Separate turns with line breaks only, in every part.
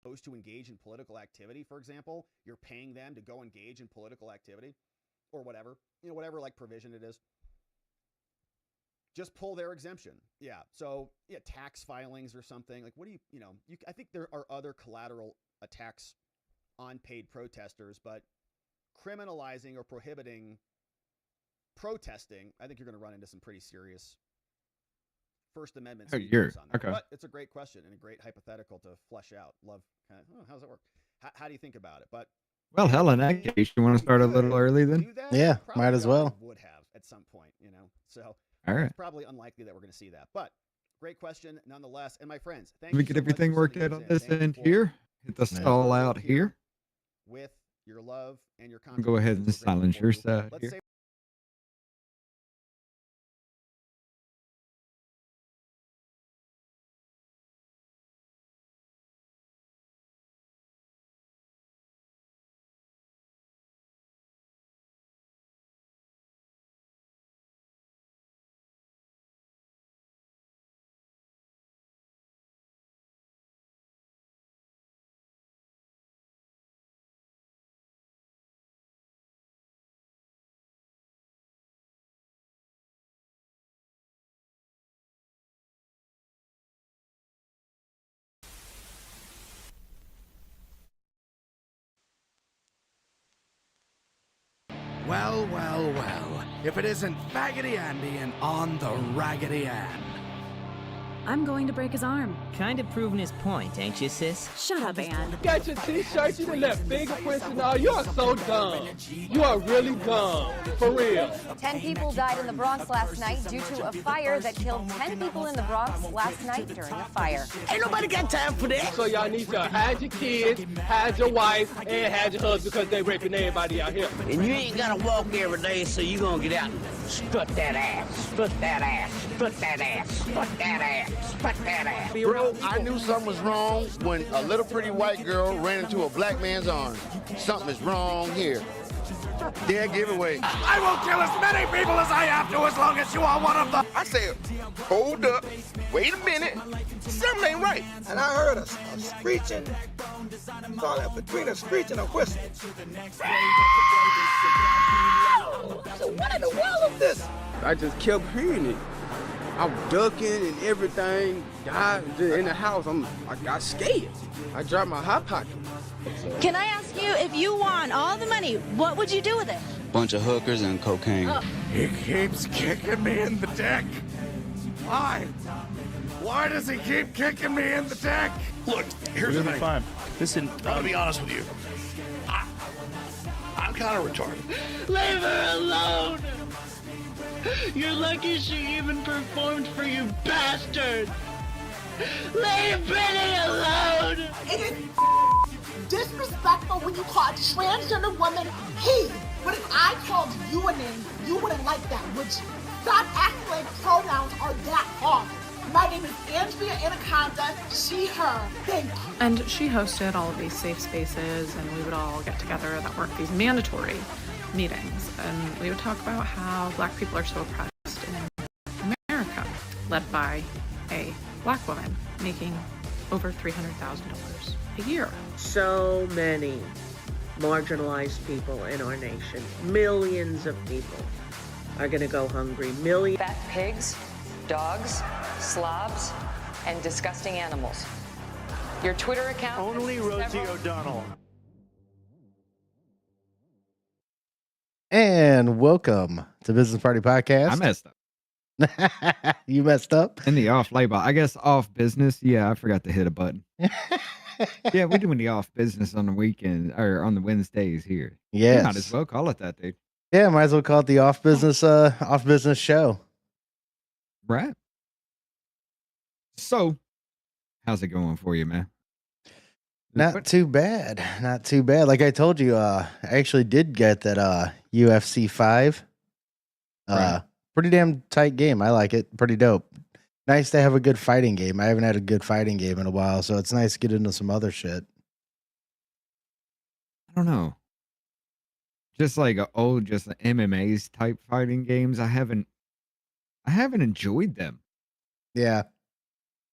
supposed to engage in political activity, for example, you're paying them to go engage in political activity or whatever, whatever like provision it is. Just pull their exemption. Yeah. So yeah, tax filings or something. Like, what do I think there are other collateral attacks on paid protesters, but criminalizing or prohibiting protesting, I think you're going to run into some pretty serious First Amendment on that.
Okay.
But it's a great question and a great hypothetical to flesh out. Love kind of, how does that work? How do you think about it? But
well, hell, in that case, you want to start a little early then?
Yeah, might as well.
Would have at some point, So
all right.
It's probably unlikely that we're going to see that. But great question nonetheless. And my friends, thank
you. Let me
get
so everything worked out on this end here. Hit the stall out here.
With your love and your
go ahead and silence your side here.
Well, well, well. If it isn't Faggoty Andy and on the Raggedy Ann.
I'm going to break his arm.
Kind of proving his point, ain't you, sis?
Shut up, Ann.
You got your t-shirt, you done left fingerprints and all. You are so dumb. You are really dumb. For real.
10 people died in the Bronx last night due to a fire that killed 10 people in the Bronx last night during a fire.
Ain't nobody got time for that.
So y'all need to hide your kids, hide your wife, and hide your husband because they raping everybody out here.
And you ain't gotta walk every day, so you gonna get out and strut that ass, strut that ass, strut that ass, strut that ass.
Bro, I knew something was wrong when a little pretty white girl ran into a black man's arms. Something is wrong here. Dead giveaway.
I will kill as many people as I have to as long as you are one of them.
I said, hold up, wait a minute, something ain't right.
And I heard a screeching, call it between a screech and a whistle. So what in the world is this?
I just kept hearing it. I'm ducking and everything. God, in the house, I got scared. I dropped my hot pocket.
Can I ask you, if you won all the money, what would you do with it?
Bunch of hookers and cocaine.
Oh. He keeps kicking me in the dick. Why? Why does he keep kicking me in the dick?
Look, here's the thing.
Fine.
Listen, I'm gonna be honest with you. I'm kind of retarded.
Leave her alone! You're lucky she even performed for you, bastard! Leave Brittany alone!
It is disrespectful when you call a transgender woman he. But if I called you a name, you wouldn't like that, would you? Stop acting like pronouns are that hard. My name is Andrea Anaconda, she, her. Thank you.
And she hosted all of these safe spaces, and we would all get together that weren't these mandatory meetings, and we would talk about how Black people are so oppressed in America, led by a Black woman making over $300,000 a year.
So many marginalized people in our nation, millions of people are going to go hungry. Millions.
Fat pigs, dogs, slobs, and disgusting animals. Your Twitter account.
Only Rosie O'Donnell.
And welcome to Business Party Podcast.
I messed up.
You messed up?
In the off label. I guess off business. Yeah, I forgot to hit a button. Yeah, we're doing the off business on the weekend or on the Wednesdays here.
Yes.
Might as well call it that, dude.
Yeah, might as well call it the off business show.
Right. So, how's it going for you, man?
Not too bad. Not too bad. Like I told you, I actually did get that UFC 5.
Right.
Pretty damn tight game. I like it. Pretty dope. Nice to have a good fighting game. I haven't had a good fighting game in a while, so it's nice to get into some other shit.
I don't know. Just like just the MMA's type fighting games. I haven't enjoyed them.
Yeah.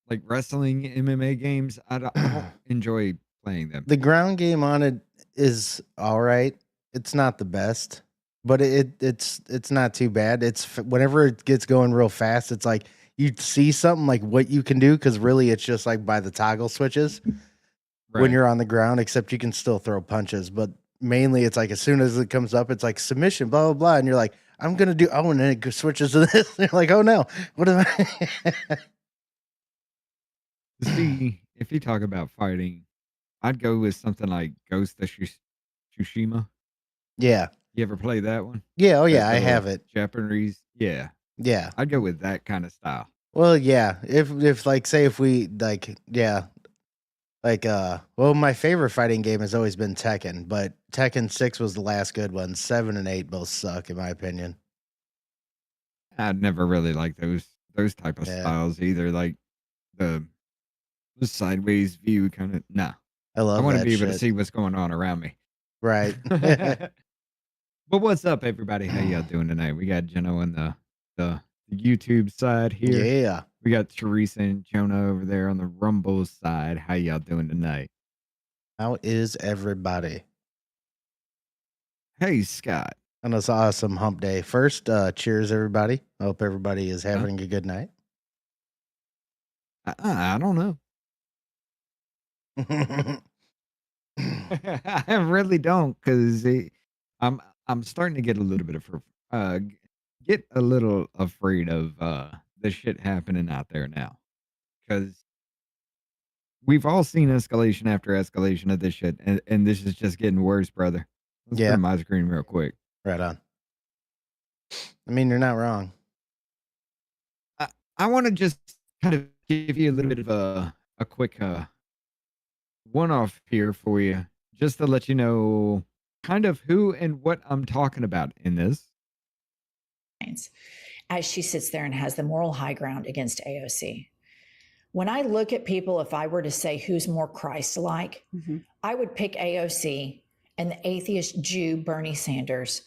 Like wrestling MMA games, I don't enjoy playing them.
The ground game on it is all right. It's not the best, but it's not too bad. Whenever it gets going real fast, it's like you see something like what you can do, because really it's just like by the toggle switches when
Right.
you're on the ground, except you can still throw punches. But mainly it's like as soon as it comes up, it's like submission, blah blah blah, and you're like, I'm gonna do. Oh, and then it switches to this. And you're like, oh no, what am I?
See, if you talk about fighting, I'd go with something like Ghost of Tsushima.
Yeah.
You ever play that one?
Yeah. Oh yeah,
That
I
little
have it.
Japanese. Yeah.
Yeah.
I'd go with that kind of style.
Well, yeah. If like say if we like yeah. Like well, my favorite fighting game has always been Tekken, but Tekken 6 was the last good one. 7 and 8 both suck in my opinion.
I'd never really liked those type of
Yeah.
styles either. Like the sideways view kind of. Nah.
I love
want to
that
be able to
shit.
see what's going on around me.
Right.
But what's up, everybody? How y'all doing tonight? We got Jenna on the YouTube side here.
Yeah.
We got Teresa and Jonah over there on the Rumble side. How y'all doing tonight?
How is everybody?
Hey, Scott.
On this awesome hump day. First, cheers, everybody. I hope everybody is having a good night.
I don't know. I really don't, because I'm starting to get a little bit get a little afraid of the shit happening out there now, because we've all seen escalation after escalation of this shit, and this is just getting worse, brother. Let's
Yeah.
put my screen real quick.
Right on. I mean, you're not wrong.
I want to just kind of give you a little bit of a quick one-off here for you, just to let you know kind of who and what I'm talking about in this.
As she sits there and has the moral high ground against AOC. When I look at people, if I were to say who's more Christ-like, I would pick AOC and the atheist Jew Bernie Sanders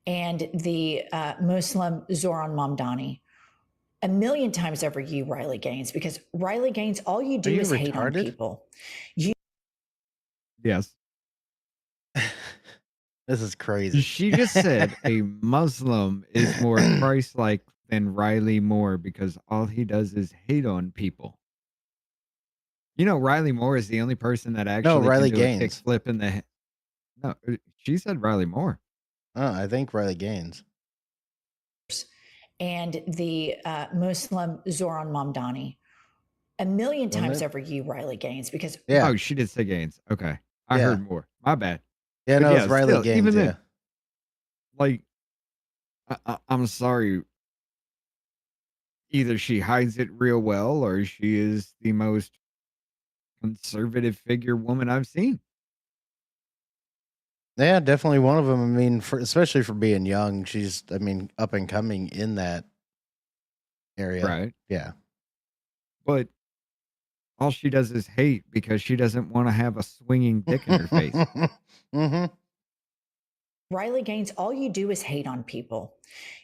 and the Muslim Zoran Mamdani a million times over you, Riley Gaines, because Riley Gaines, all you do
you
is hate on
retarded?
people.
Yes.
This is crazy.
She just said a Muslim is more Christ-like than Riley Moore because all he does is hate on people. You know, Riley Moore is the only person that actually
Riley
can do a
Gaines.
kickflip in the. No, she said Riley Moore.
I think Riley Gaines.
And the Muslim Zoran Mamdani a million
Wasn't
times
it?
over you, Riley Gaines, because
Yeah.
Oh, she did say Gaines. Okay, I
Yeah.
heard more. My bad.
Yeah,
But
no, it's Riley
still,
Gaines.
even
Yeah.
then, like, I'm sorry. Either she hides it real well, or she is the most conservative figure woman I've seen.
Yeah, definitely one of them. I mean, especially for being young, she's, I mean, up and coming in that area.
Right.
Yeah.
But all she does is hate because she doesn't want to have a swinging dick in her face.
Mm-hmm.
Riley Gaines, all you do is hate on people.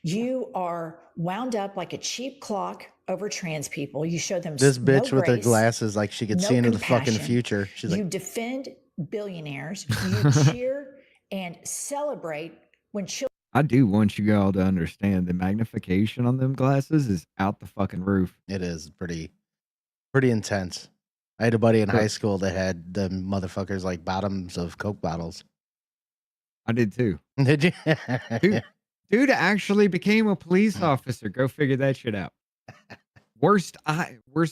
You are wound up like a cheap clock over trans people. You show them
This bitch
no
with her
grace,
glasses, like she could
no
see into the fucking
compassion.
future. She's
You
like,
defend billionaires. You cheer and celebrate when children.
I do want you all to understand the magnification on them glasses is out the fucking roof.
it is pretty intense. I had a buddy in
Sure.
high school that had the motherfuckers like bottoms of Coke bottles.
I did too.
Did you?
Dude actually became a police officer. Go figure that shit out. Worst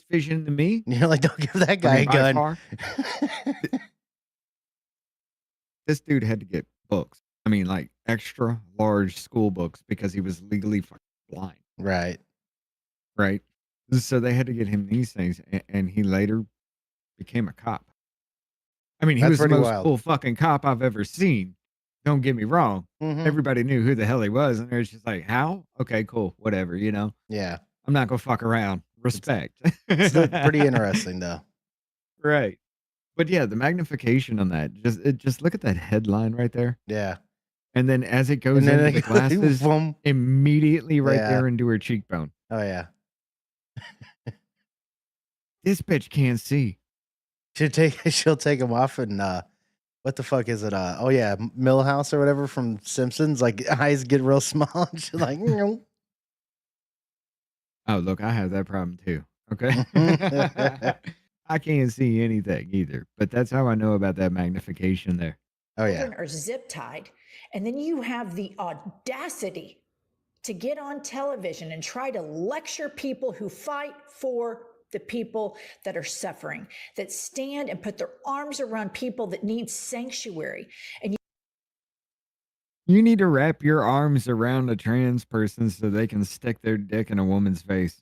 vision to me.
You're like, don't give that guy a
by
gun.
far. This dude had to get books. I mean, like extra large school books because he was legally fucking blind.
Right.
Right. So they had to get him these things, and he later became a cop. I mean, he
That's
was the
pretty
most
wild.
cool fucking cop I've ever seen. Don't get me wrong.
Mhm.
Everybody knew who the hell he was, and it was just like, how? Okay, cool, whatever. You know,
Yeah.
I'm not gonna fuck around. Respect.
It's pretty interesting though.
Right. But yeah, the magnification on that, just look at that headline right there.
Yeah.
And then as it goes
And then
into
it
the glasses,
boom.
immediately right
Yeah.
there into her cheekbone.
Oh yeah.
This bitch can't see.
She'll take him off and what the fuck is it? Oh yeah, Millhouse or whatever from Simpsons. Like eyes get real small. And she's like, "No."
Oh, look, I have that problem too. Okay.
oh
I can't see anything either, but that's how I know about that magnification there.
yeah.
Children are zip tied. And then you have the audacity to get on television and try to lecture people who fight for the people that are suffering, that stand and put their arms around people that need sanctuary. And
You need to wrap your arms around a trans person so they can stick their dick in a woman's face.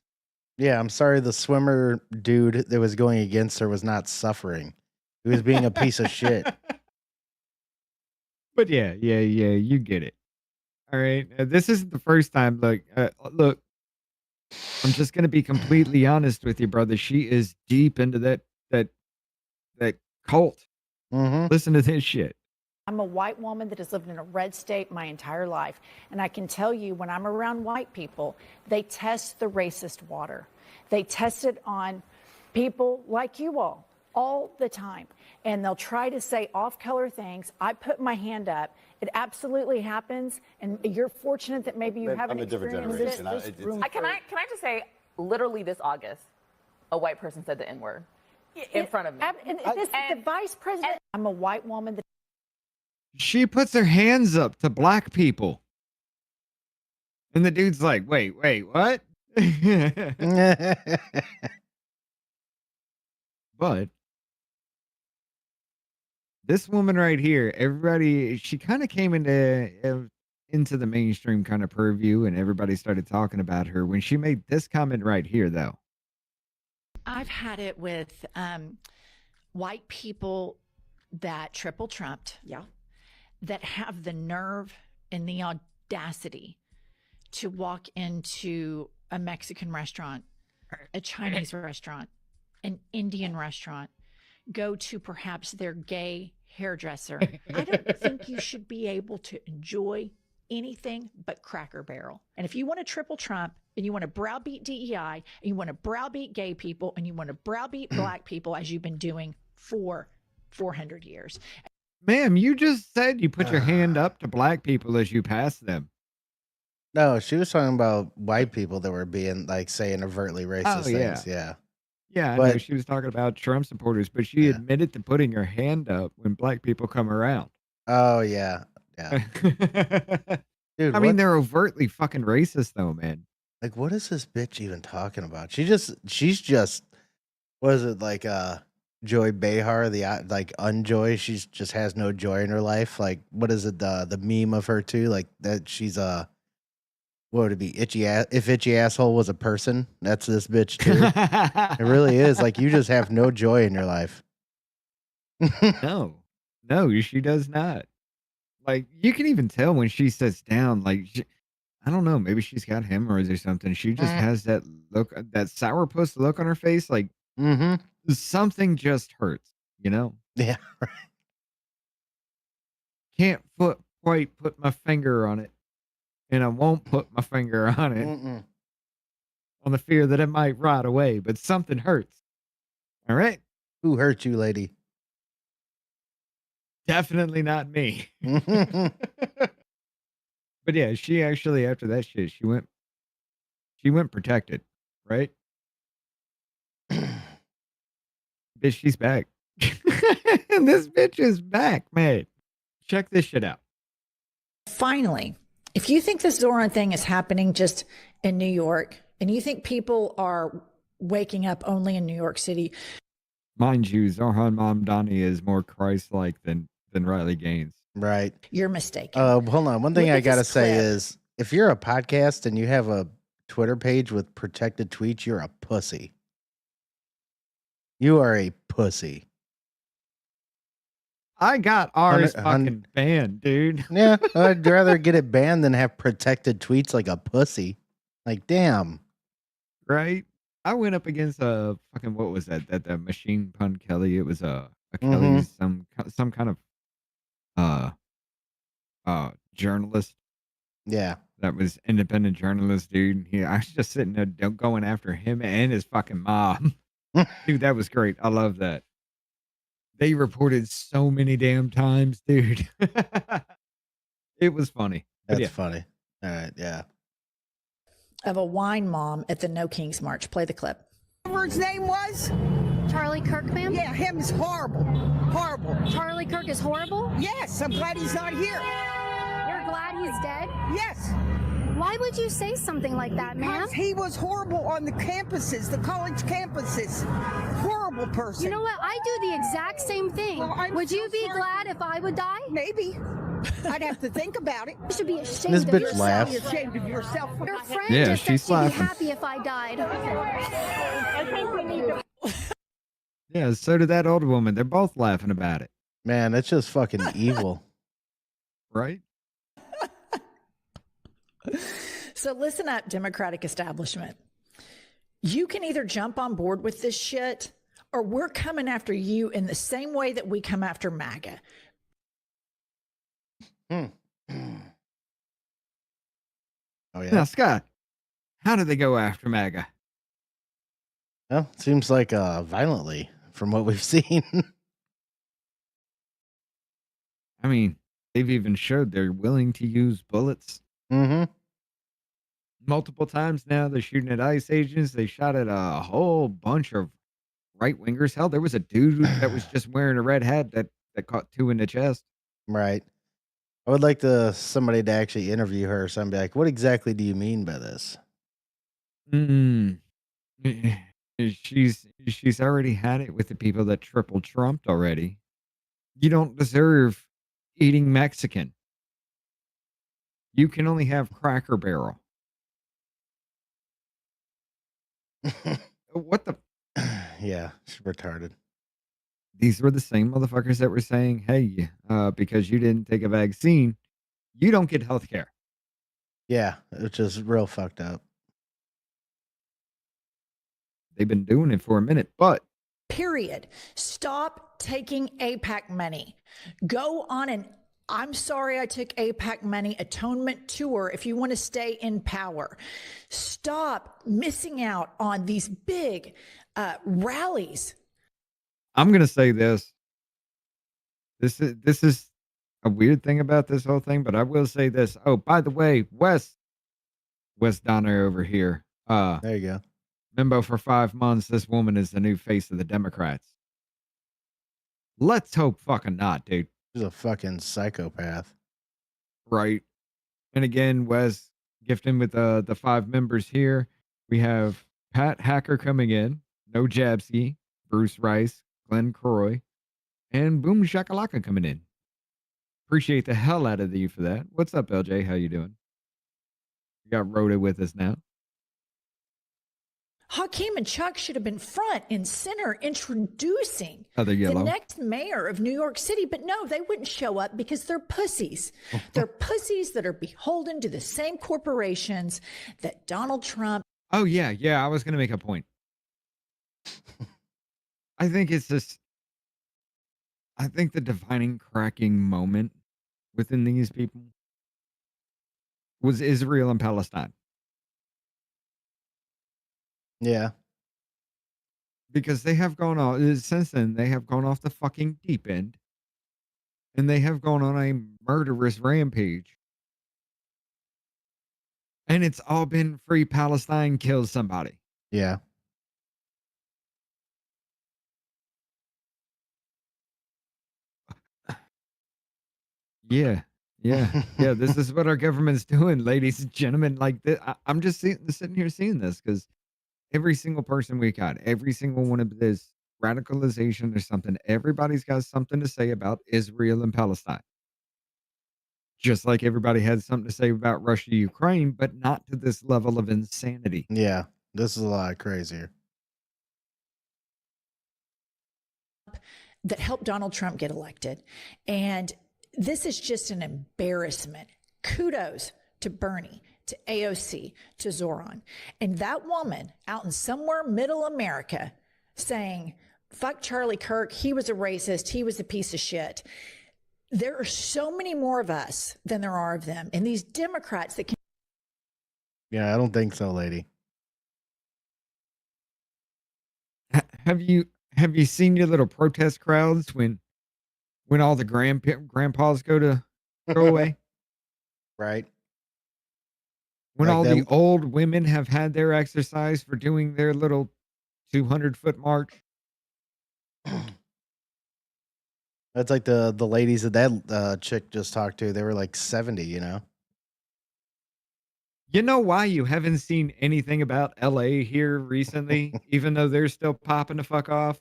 Yeah, I'm sorry the swimmer dude that was going against her was not suffering. He was being a piece of shit.
But yeah, you get it. All right. This isn't the first time. Look, I'm just gonna be completely honest with you, brother. She is deep into that that cult.
Mhm.
Listen to this shit.
I'm a white woman that has lived in a red state my entire life. And I can tell you, when I'm around white people, they test the racist water. They test it on people like you all the time. And they'll try to say off color things. I put my hand up. It absolutely happens. And you're fortunate that maybe you haven't experienced this.
Can I just say, literally this August, a white person said the N word in front of me.
The vice president. I'm a white woman that.
She puts her hands up to black people. And the dude's like, wait, what? But this woman right here, everybody, she kind of came into the mainstream kind of purview, and everybody started talking about her when she made this comment right here, though.
I've had it with white people that triple trumped. Yeah. That have the nerve and the audacity to walk into a Mexican restaurant, a Chinese restaurant, an Indian restaurant, go to perhaps their gay hairdresser. I don't think you should be able to enjoy anything but Cracker Barrel. And if you want to triple Trump and you want to browbeat DEI and you want to browbeat gay people and you want to browbeat black people as you've been doing for 400 years.
Ma'am, you just said you put your hand up to black people as you pass them.
No, she was talking about white people that were being like saying overtly racist
yeah.
things. Yeah.
Yeah, I
But-
know she was talking about Trump supporters, but she admitted to putting her hand up when black people come around.
Oh yeah. Yeah. Dude,
I mean, they're overtly fucking racist, though, man.
like what is this bitch even talking about? She's just what is it like Joy Behar, like unjoy. She's just has no joy in her life. Like what is it, the meme of her too? Like that she's what would it be? If itchy asshole was a person, that's this bitch too. It really is. Like you just have no joy in your life.
No, she does not. Like, you can even tell when she sits down, like, I don't know, maybe she's got hemorrhoids or something. She just has that look, that sourpuss look on her face. Like, something just hurts, you know?
Yeah.
Can't quite put my finger on it. And I won't put my finger on it on the fear that it might rot away, but something hurts. All right?
Who hurt you, lady?
Definitely not me. But yeah, she actually, after that shit, she went protected, right? Bitch, she's back. And this bitch is back, man. Check this shit out.
Finally, if you think this Zoran thing is happening just in New York and you think people are waking up only in New York City.
Mind you, Zoran Mamdani is more Christ-like than Riley Gaines.
Right.
You're mistaken.
Hold on. One thing
Look
I
at
gotta
this
say
clip.
is if you're a podcast and you have a Twitter page with protected tweets, you're a pussy. You are a pussy.
I got ours
Hun-
fucking banned, dude.
Yeah, I'd rather get it banned than have protected tweets like a pussy. Like, damn.
Right? I went up against a fucking, what was that? That Machine Pun Kelly. It was a Kelly's some kind of journalist.
Yeah.
That was independent journalist, dude. I was just sitting there going after him and his fucking mom. Dude, that was great. I love that. They reported so many damn times, dude. It was funny. But
That's
yeah.
funny. All right, yeah.
Of a wine mom at the No Kings March. Play the clip.
Whatever his name was?
Charlie Kirk, ma'am?
Yeah, him is horrible. Horrible.
Charlie Kirk is horrible?
Yes, I'm glad he's not here.
You're glad he's dead?
Yes.
Why would you say something like that, ma'am?
Because he was horrible on the campuses, the college campuses. Horrible person.
You know what? I do the exact same thing.
Well,
would you be glad if I would die?
Maybe. I'd have to think about it.
You should be ashamed
This
of
bitch
yourself.
laughs.
Be ashamed of yourself.
Your friend
Yeah,
just said
she's
she'd be
laughing.
happy if I died.
I think we need to.
Yeah, so did that old woman. They're both laughing about it.
Man, that's just fucking evil.
Right?
So listen up, Democratic establishment. You can either jump on board with this shit or we're coming after you in the same way that we come after MAGA.
Oh yeah.
Now, Scott, how did they go after MAGA?
Well, seems like violently from what we've seen.
I mean, they've even showed they're willing to use bullets
Mm-hmm.
multiple times now. They're shooting at ICE agents. They shot at a whole bunch of right wingers. Hell, there was a dude that was just wearing a red hat that caught 2 in the chest.
Right. I would like somebody to actually interview her or something. Be like, what exactly do you mean by this?
Mm. She's already had it with the people that triple trumped already. You don't deserve eating Mexican. You can only have Cracker Barrel. What the?
Yeah, she's retarded.
These were the same motherfuckers that were saying, hey, because you didn't take a vaccine, you don't get health care.
Yeah, which is real fucked up.
They've been doing it for a minute, but
Period. Stop taking APAC money. Go on an I'm sorry I took APAC money atonement tour if you want to stay in power. Stop missing out on these big rallies.
I'm gonna say this. This is a weird thing about this whole thing, but I will say this. Oh, by the way, Wes Donner over here.
There you go.
Membo for 5 months. This woman is the new face of the Democrats. Let's hope fucking not, dude.
She's a fucking psychopath.
Right. And again, Wes gifting with the 5 members here. We have Pat Hacker coming in, No Jabsky, Bruce Rice, Glenn Croy, and Boom Shakalaka coming in. Appreciate the hell out of you for that. What's up, LJ? How you doing? We got Rhoda with us now.
Hakeem and Chuck should have been front and center introducing
Other yellow.
the next mayor of New York City, but no, they wouldn't show up because they're pussies. They're pussies that are beholden to the same corporations that Donald Trump.
Oh, yeah. I was going to make a point. I think it's just, I think the defining cracking moment within these people was Israel and Palestine.
Yeah.
Because they have gone off, since then, they have gone off the fucking deep end. And they have gone on a murderous rampage. And it's all been free Palestine kills somebody.
Yeah.
Yeah. This is what our government's doing, ladies and gentlemen. Like, I'm just sitting here seeing this because every single person we got, every single one of this radicalization or something, everybody's got something to say about Israel and Palestine. Just like everybody had something to say about Russia, Ukraine, but not to this level of insanity.
Yeah. This is a lot crazier.
That helped Donald Trump get elected. And this is just an embarrassment. Kudos to Bernie, to AOC, to Zoran. And that woman out in somewhere middle America saying, fuck Charlie Kirk, he was a racist, he was a piece of shit. There are so many more of us than there are of them. And these Democrats that can.
Yeah, I don't think so, lady.
Have you have you seen your little protest crowds when all the grandpas go away?
Right.
When
Like
all the
them.
old women have had their exercise for doing their little 200-foot march?
That's like the ladies that chick just talked to. They were like 70, you know?
You know why you haven't seen anything about LA here recently, even though they're still popping the fuck off?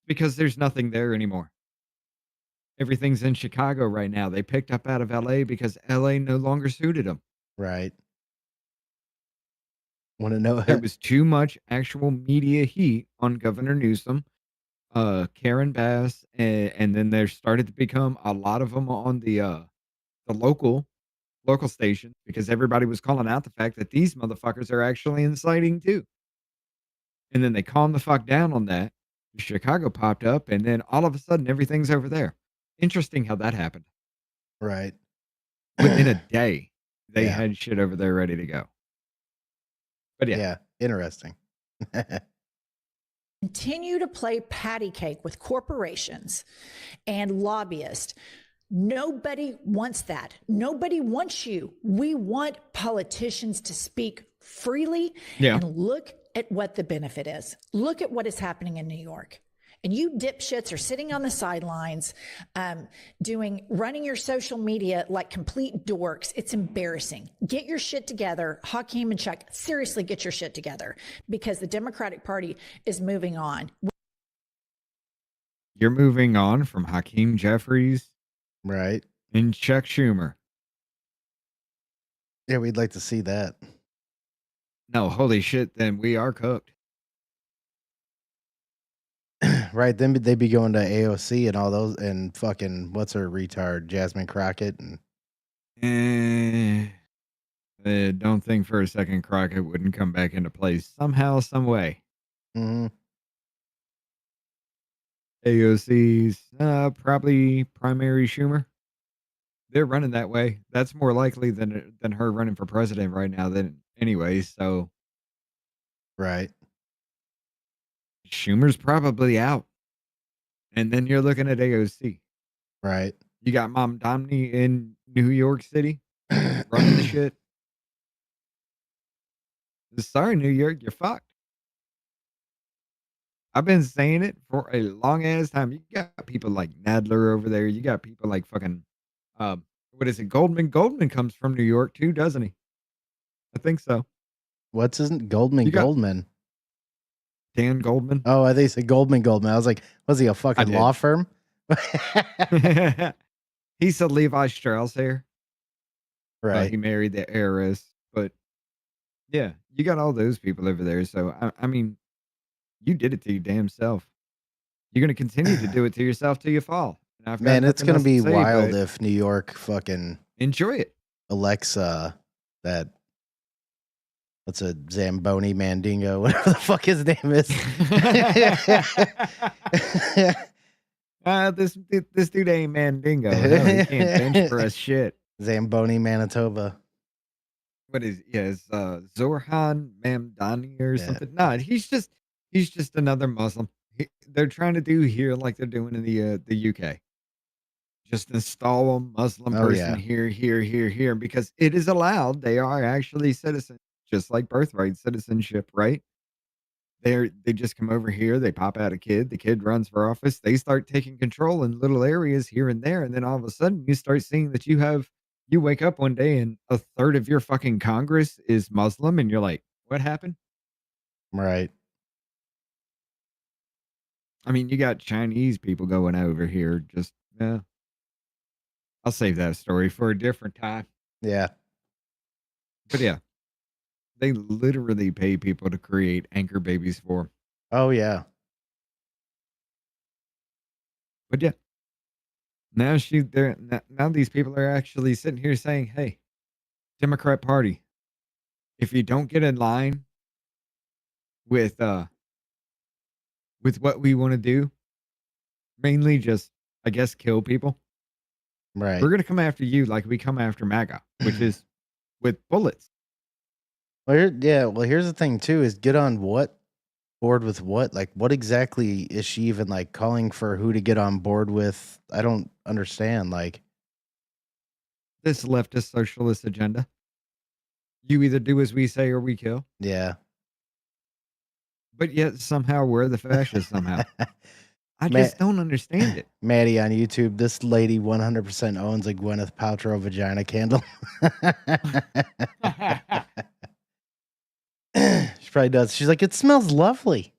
Because there's nothing there anymore. Everything's in Chicago right now. They picked up out of LA because LA no longer suited them.
Right. Want to know?
There was too much actual media heat on Governor Newsom, Karen Bass, and then there started to become a lot of them on the local stations because everybody was calling out the fact that these motherfuckers are actually inciting too. And then they calmed the fuck down on that. Chicago popped up, and then all of a sudden everything's over there. Interesting how that happened.
Right.
Within a day, they
Yeah.
had shit over there ready to go. But yeah.
Yeah. Interesting.
Continue to play patty cake with corporations and lobbyists. Nobody wants that. Nobody wants you. We want politicians to speak freely and look at what the benefit is. Look at what is happening in New York. And you dipshits are sitting on the sidelines, running your social media like complete dorks. It's embarrassing. Get your shit together. Hakeem and Chuck, seriously get your shit together because the Democratic Party is moving on.
You're moving on from Hakeem Jeffries,
right,
and Chuck Schumer.
Yeah, we'd like to see that.
No, holy shit, then we are cooked.
Right, then they'd be going to AOC and all those, and fucking what's her retard, Jasmine Crockett, and
Don't think for a second Crockett wouldn't come back into place somehow, some way.
Mm-hmm.
AOC's probably primary Schumer. They're running that way. That's more likely than her running for president right now. Than anyway, so
right.
Schumer's probably out, and then you're looking at AOC.
Right.
You got Mom Domney in New York City running the shit. Sorry, New York, you're fucked. I've been saying it for a long ass time. You got people like Nadler over there. You got people like fucking, what is it? Goldman. Goldman comes from New York too, doesn't he? I think so.
What's his Goldman? Goldman.
Dan Goldman.
Oh, I think he said Goldman. I was like, was he a fucking law firm?
He said Levi Strauss here.
Right.
He married the heiress. But yeah, you got all those people over there. So, I mean, you did it to your damn self. You're going to continue to do it to yourself till you fall.
Man, it's going to be wild if New York fucking
enjoy it.
Alexa, that what's a Zamboni Mandingo, whatever the fuck his name is.
This dude ain't Mandingo. Hell, he can't bench for us shit.
Zamboni, Manitoba.
What is Zorhan Mamdani or something? No, he's just another Muslim. They're trying to do here like they're doing in the UK. Just install a Muslim person here, because it is allowed. They are actually citizens, just like birthright citizenship, right? They just come over here, they pop out a kid, the kid runs for office, they start taking control in little areas here and there, and then all of a sudden you start seeing that you wake up one day and a third of your fucking Congress is Muslim, and you're like, what happened?
Right.
I mean, you got Chinese people going over here. Just I'll save that story for a different time.
Yeah.
But yeah, they literally pay people to create anchor babies for them.
Oh yeah.
But yeah, now these people are actually sitting here saying, "Hey, Democrat Party, if you don't get in line with what we want to do, mainly just, I guess, kill people.
Right.
We're going to come after you like we come after MAGA, which is with bullets."
Well, here's the thing too: is get on what Bored with what? Like, what exactly is she even like calling for who to get on board with? I don't understand. Like,
This leftist socialist agenda. You either do as we say or we kill.
yeah.
But yet somehow we're the fascists somehow. I
Matt,
just don't understand it.
Maddie on YouTube, this lady 100% owns a Gwyneth Paltrow vagina candle. She probably does. She's like, it smells lovely.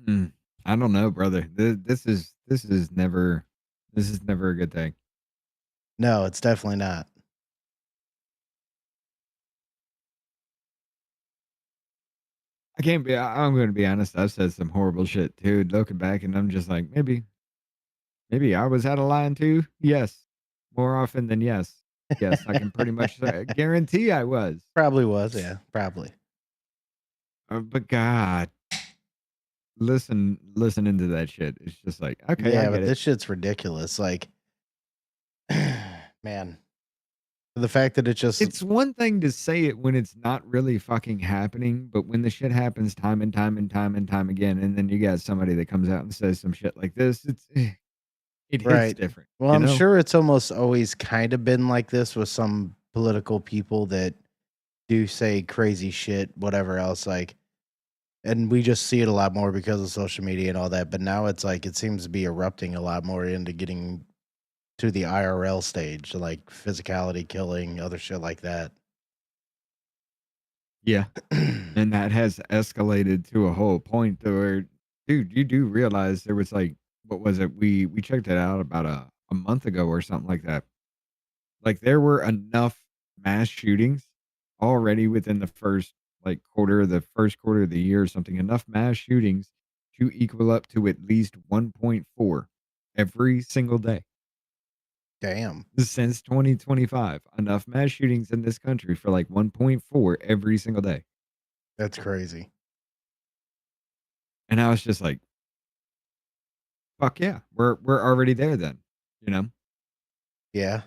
I don't know, brother. This is never a good thing.
No, it's definitely not.
I can't be. I'm going to be honest. I've said some horrible shit too. Looking back, and I'm just like, maybe I was out of line too. Yes, more often than yes. Yes, I can pretty much guarantee I was.
Probably was, yeah, probably.
But God, listening to that shit, it's just like, okay, I
Yeah,
get
but
it.
this shit's ridiculous. Like, man, the fact that it just
It's one thing to say it when it's not really fucking happening, but when the shit happens time and time and time and time again, and then you got somebody that comes out and says some shit like this, it hits
right.
different.
Well,
You
I'm
know?
sure it's almost always kind of been like this with some political people that do say crazy shit, whatever else. Like, and we just see it a lot more because of social media and all that. But now it's like it seems to be erupting a lot more into getting to the IRL stage, like physicality, killing, other shit like that.
Yeah. And that has escalated to a whole point to where, dude, you do realize there was like, what was it? We checked it out about a month ago or something like that. Like there were enough mass shootings already within the first first quarter of the year or something, enough mass shootings to equal up to at least 1.4 every single day
Damn.
since 2025. Enough mass shootings in this country for like 1.4 every single day.
That's crazy.
And I was just like, fuck yeah, we're already there then, you know?
Yeah.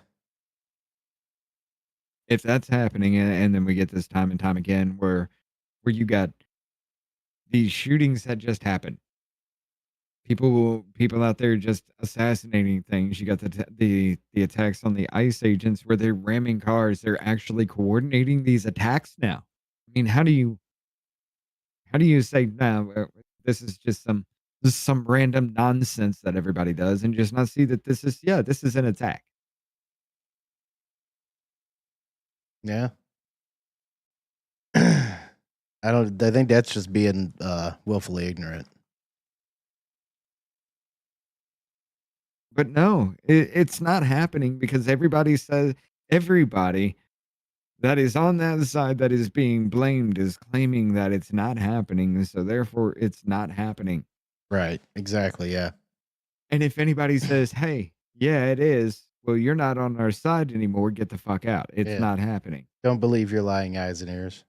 If that's happening and then we get this time and time again where you got these shootings that just happened. People out there just assassinating things. You got the attacks on the ICE agents where they're ramming cars. They're actually coordinating these attacks now. I mean, how do you say no? This is just some random nonsense that everybody does, and just not see that this is an attack.
Yeah. I think that's just being willfully ignorant.
But no, it's not happening because everybody that is on that side that is being blamed is claiming that it's not happening. So therefore, it's not happening.
Right. Exactly. Yeah.
And if anybody says, hey, yeah, it is, well, you're not on our side anymore. Get the fuck out. It's
Yeah.
not happening.
Don't believe your lying eyes and ears.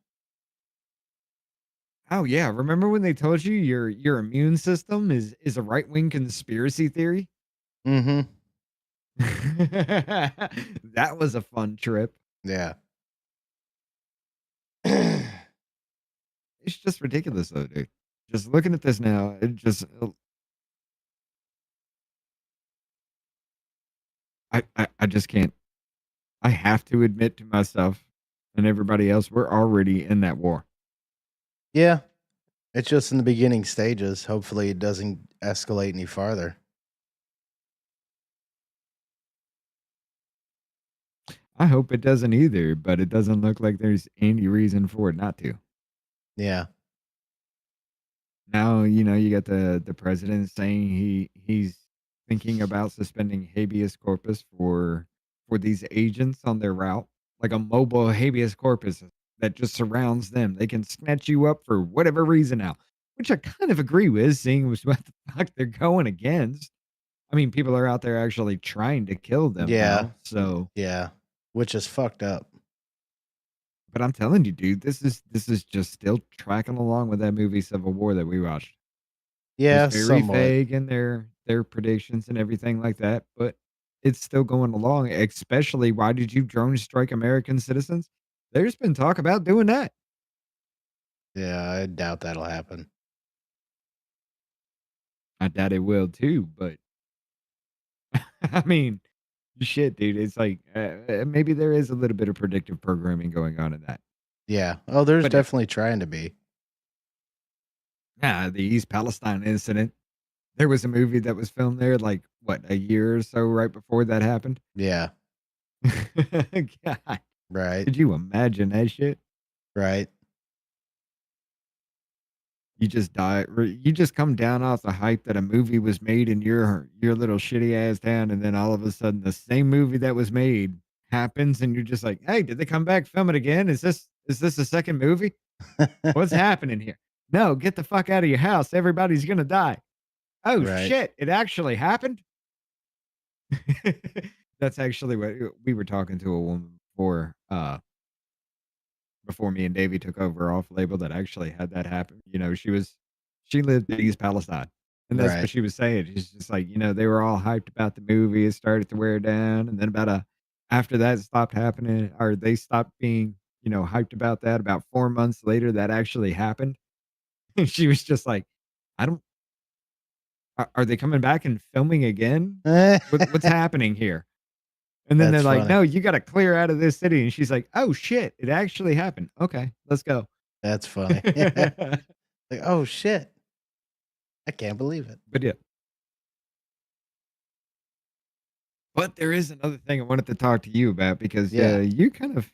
Oh, yeah. Remember when they told you your immune system is a right wing conspiracy theory?
Mm-hmm.
That was a fun trip.
Yeah.
It's just ridiculous, though, dude. Just looking at this now, it just. I just can't. I have to admit to myself and everybody else, we're already in that war.
Yeah. It's just in the beginning stages. Hopefully it doesn't escalate any farther.
I hope it doesn't either, but it doesn't look like there's any reason for it not to.
Yeah.
Now, you got the president saying he's thinking about suspending habeas corpus for these agents on their route, like a mobile habeas corpus that just surrounds them. They can snatch you up for whatever reason now, which I kind of agree with, seeing what the fuck they're going against. I mean, people are out there actually trying to kill them
Yeah.
now, so.
Yeah. Which is fucked up.
But I'm telling you, dude, this is just still tracking along with that movie Civil War that we watched.
Yeah,
It's very
somewhat.
vague in their predictions and everything like that, but it's still going along. Especially, why did you drone strike American citizens? There's been talk about doing that.
Yeah, I doubt that'll happen.
I doubt it will too, but I mean, shit, dude. It's like maybe there is a little bit of predictive programming going on in that.
Yeah. Oh, there's
But yeah,
definitely trying to be.
yeah, the East Palestine incident. There was a movie that was filmed there, like what, a year or so right before that happened.
Yeah.
God,
Right.
could you imagine that shit?
Right.
You just die. You just come down off the hype that a movie was made in your little shitty ass town, and then all of a sudden the same movie that was made happens, and you're just like, "Hey, did they come back film it again? Is this a second movie? What's happening here? No, get the fuck out of your house. Everybody's gonna die. Oh
Right.
shit, it actually happened." That's actually what we were talking to a woman before me and Davey took over off label that actually had that happen. She lived in East Palestine. And that's what
Right.
she was saying. She's just like, they were all hyped about the movie. It started to wear down. And then after that it stopped happening, or they stopped being, hyped about that. About 4 months later, that actually happened. And she was just like, I don't, are they coming back and filming again? What's happening here? And then they're
That's
like,
funny.
"No, you gotta clear out of this city." And she's like, "Oh shit, it actually happened. Okay, let's go."
That's funny. Like, oh shit. I can't believe it.
But yeah. But there is another thing I wanted to talk to you about because
Yeah.
you kind of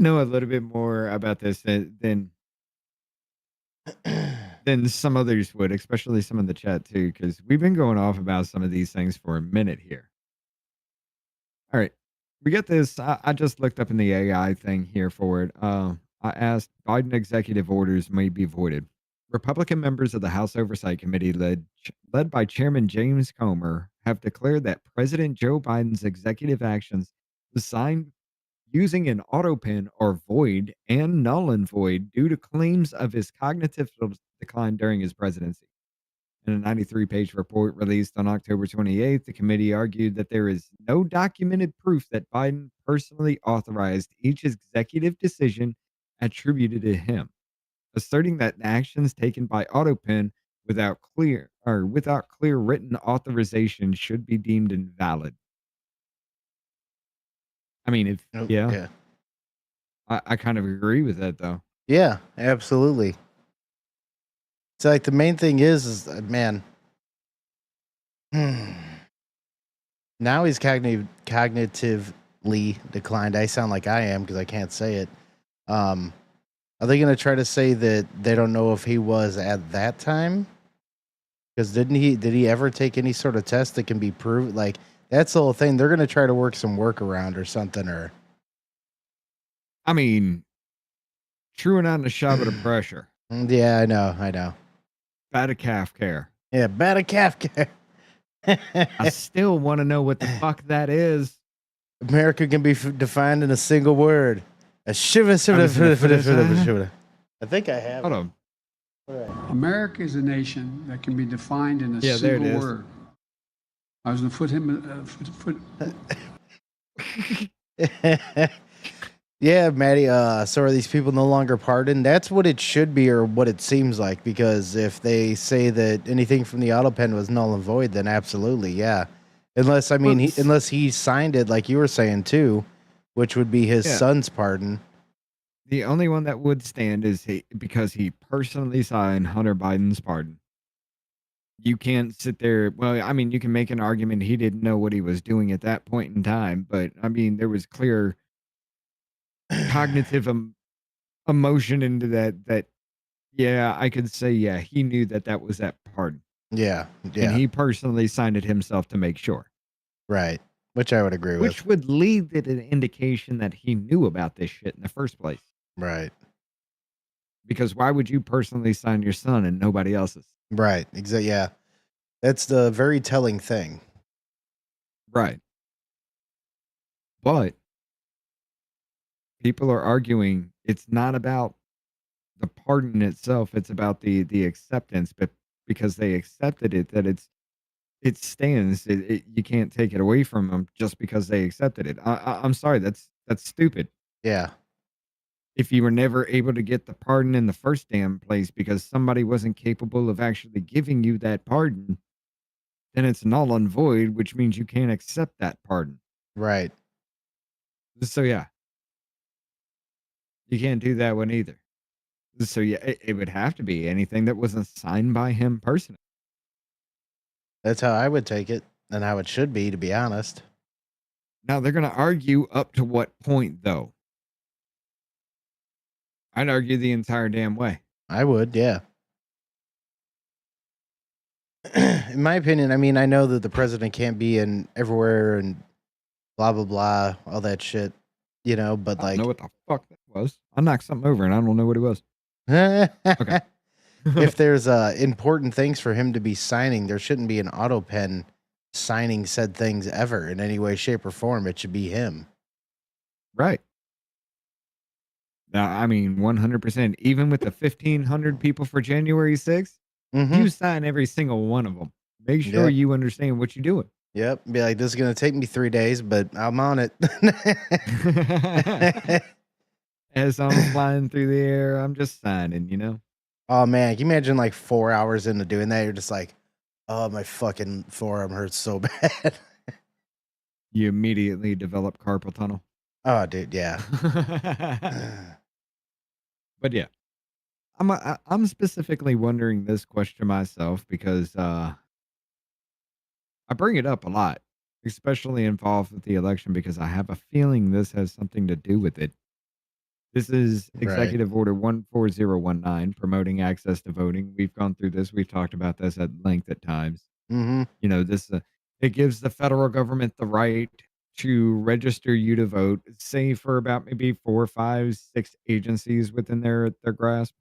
know a little bit more about this than some others would, especially some in the chat too, because we've been going off about some of these things for a minute here. All right. We get this. I just looked up in the AI thing here for it. I asked Biden executive orders may be voided. Republican members of the House Oversight Committee, led by Chairman James Comer, have declared that President Joe Biden's executive actions signed using an auto pen are void and null and void due to claims of his cognitive decline during his presidency. In a 93-page report released on October 28th, the committee argued that there is no documented proof that Biden personally authorized each executive decision attributed to him, asserting that actions taken by AutoPen without clear written authorization should be deemed invalid. I mean,
Oh,
yeah,
yeah.
I kind of agree with that though.
Yeah, absolutely. So like the main thing is man. Now he's cognitively declined. I sound like I am because I can't say it. Are they going to try to say that they don't know if he was at that time? Because did he ever take any sort of test that can be proved? Like that's the whole thing. They're going to try to work some workaround or something. Or
I mean, truing on the shove of the pressure.
Yeah, I know.
Bad calf care.
Yeah, bad calf care.
I still want to know what the fuck that is.
America can be defined in a single word. A shiva. I think I have.
Hold on.
America is a nation that can be defined in a
Yeah, there it
single
is.
word. I was going to put him.
Yeah, Maddie. So are these people no longer pardoned? That's what it should be, or what it seems like. Because if they say that anything from the auto pen was null and void, then absolutely, yeah. Unless unless he signed it, like you were saying too, which would be his
Yeah.
son's pardon.
The only one that would stand is because he personally signed Hunter Biden's pardon. You can't sit there. Well, I mean, you can make an argument he didn't know what he was doing at that point in time, but I mean, there was clear cognitive emotion into that. Yeah, I could say, yeah, he knew that was that pardon.
Yeah,
And he personally signed it himself to make sure.
Right. Which I would agree with.
Which would lead to an indication that he knew about this shit in the first place.
Right.
Because why would you personally sign your son and nobody else's?
Right. Exactly. Yeah. That's the very telling thing.
Right. But people are arguing it's not about the pardon itself, it's about the acceptance, but because they accepted it, that it stands. You can't take it away from them just because they accepted it. I'm sorry, that's stupid.
Yeah.
if you were never able to get the pardon in the first damn place because somebody wasn't capable of actually giving you that pardon, then it's null and void, which means you can't accept that pardon.
Right.
So yeah, you can't do that one either. So yeah, it would have to be anything that wasn't signed by him personally.
That's how I would take it and how it should be, to be honest.
Now they're going to argue up to what point, though? I'd argue the entire damn way.
I would, yeah. In my opinion, I mean, I know that the president can't be in everywhere and blah, blah, blah, all that shit, you know, but
I don't
like.
know what the fuck that was. I knocked something over and I don't know what it was. Okay.
If there's important things for him to be signing, there shouldn't be an auto pen signing said things ever in any way, shape, or form. It should be him.
Right. Now, I mean, 100%. Even with the 1,500 people for January 6th, you sign every single one of them. Make sure
Yep.
you understand what you're doing.
Yep. Be like, this is going to take me 3 days, but I'm on it.
As I'm flying through the air, I'm just signing, you know?
Oh, man. Can you imagine like 4 hours into doing that? You're just like, oh, my fucking forearm hurts so bad.
You immediately develop carpal tunnel.
Oh, dude. Yeah.
But yeah, I'm specifically wondering this question myself because I bring it up a lot, especially involved with the election, because I have a feeling this has something to do with it. This is
Right.
Executive Order 14019, promoting access to voting. We've gone through this. We've talked about this at length at times.
Mm-hmm.
You know, it gives the federal government the right to register you to vote, say for about maybe 4, 5, 6 agencies within their grasp.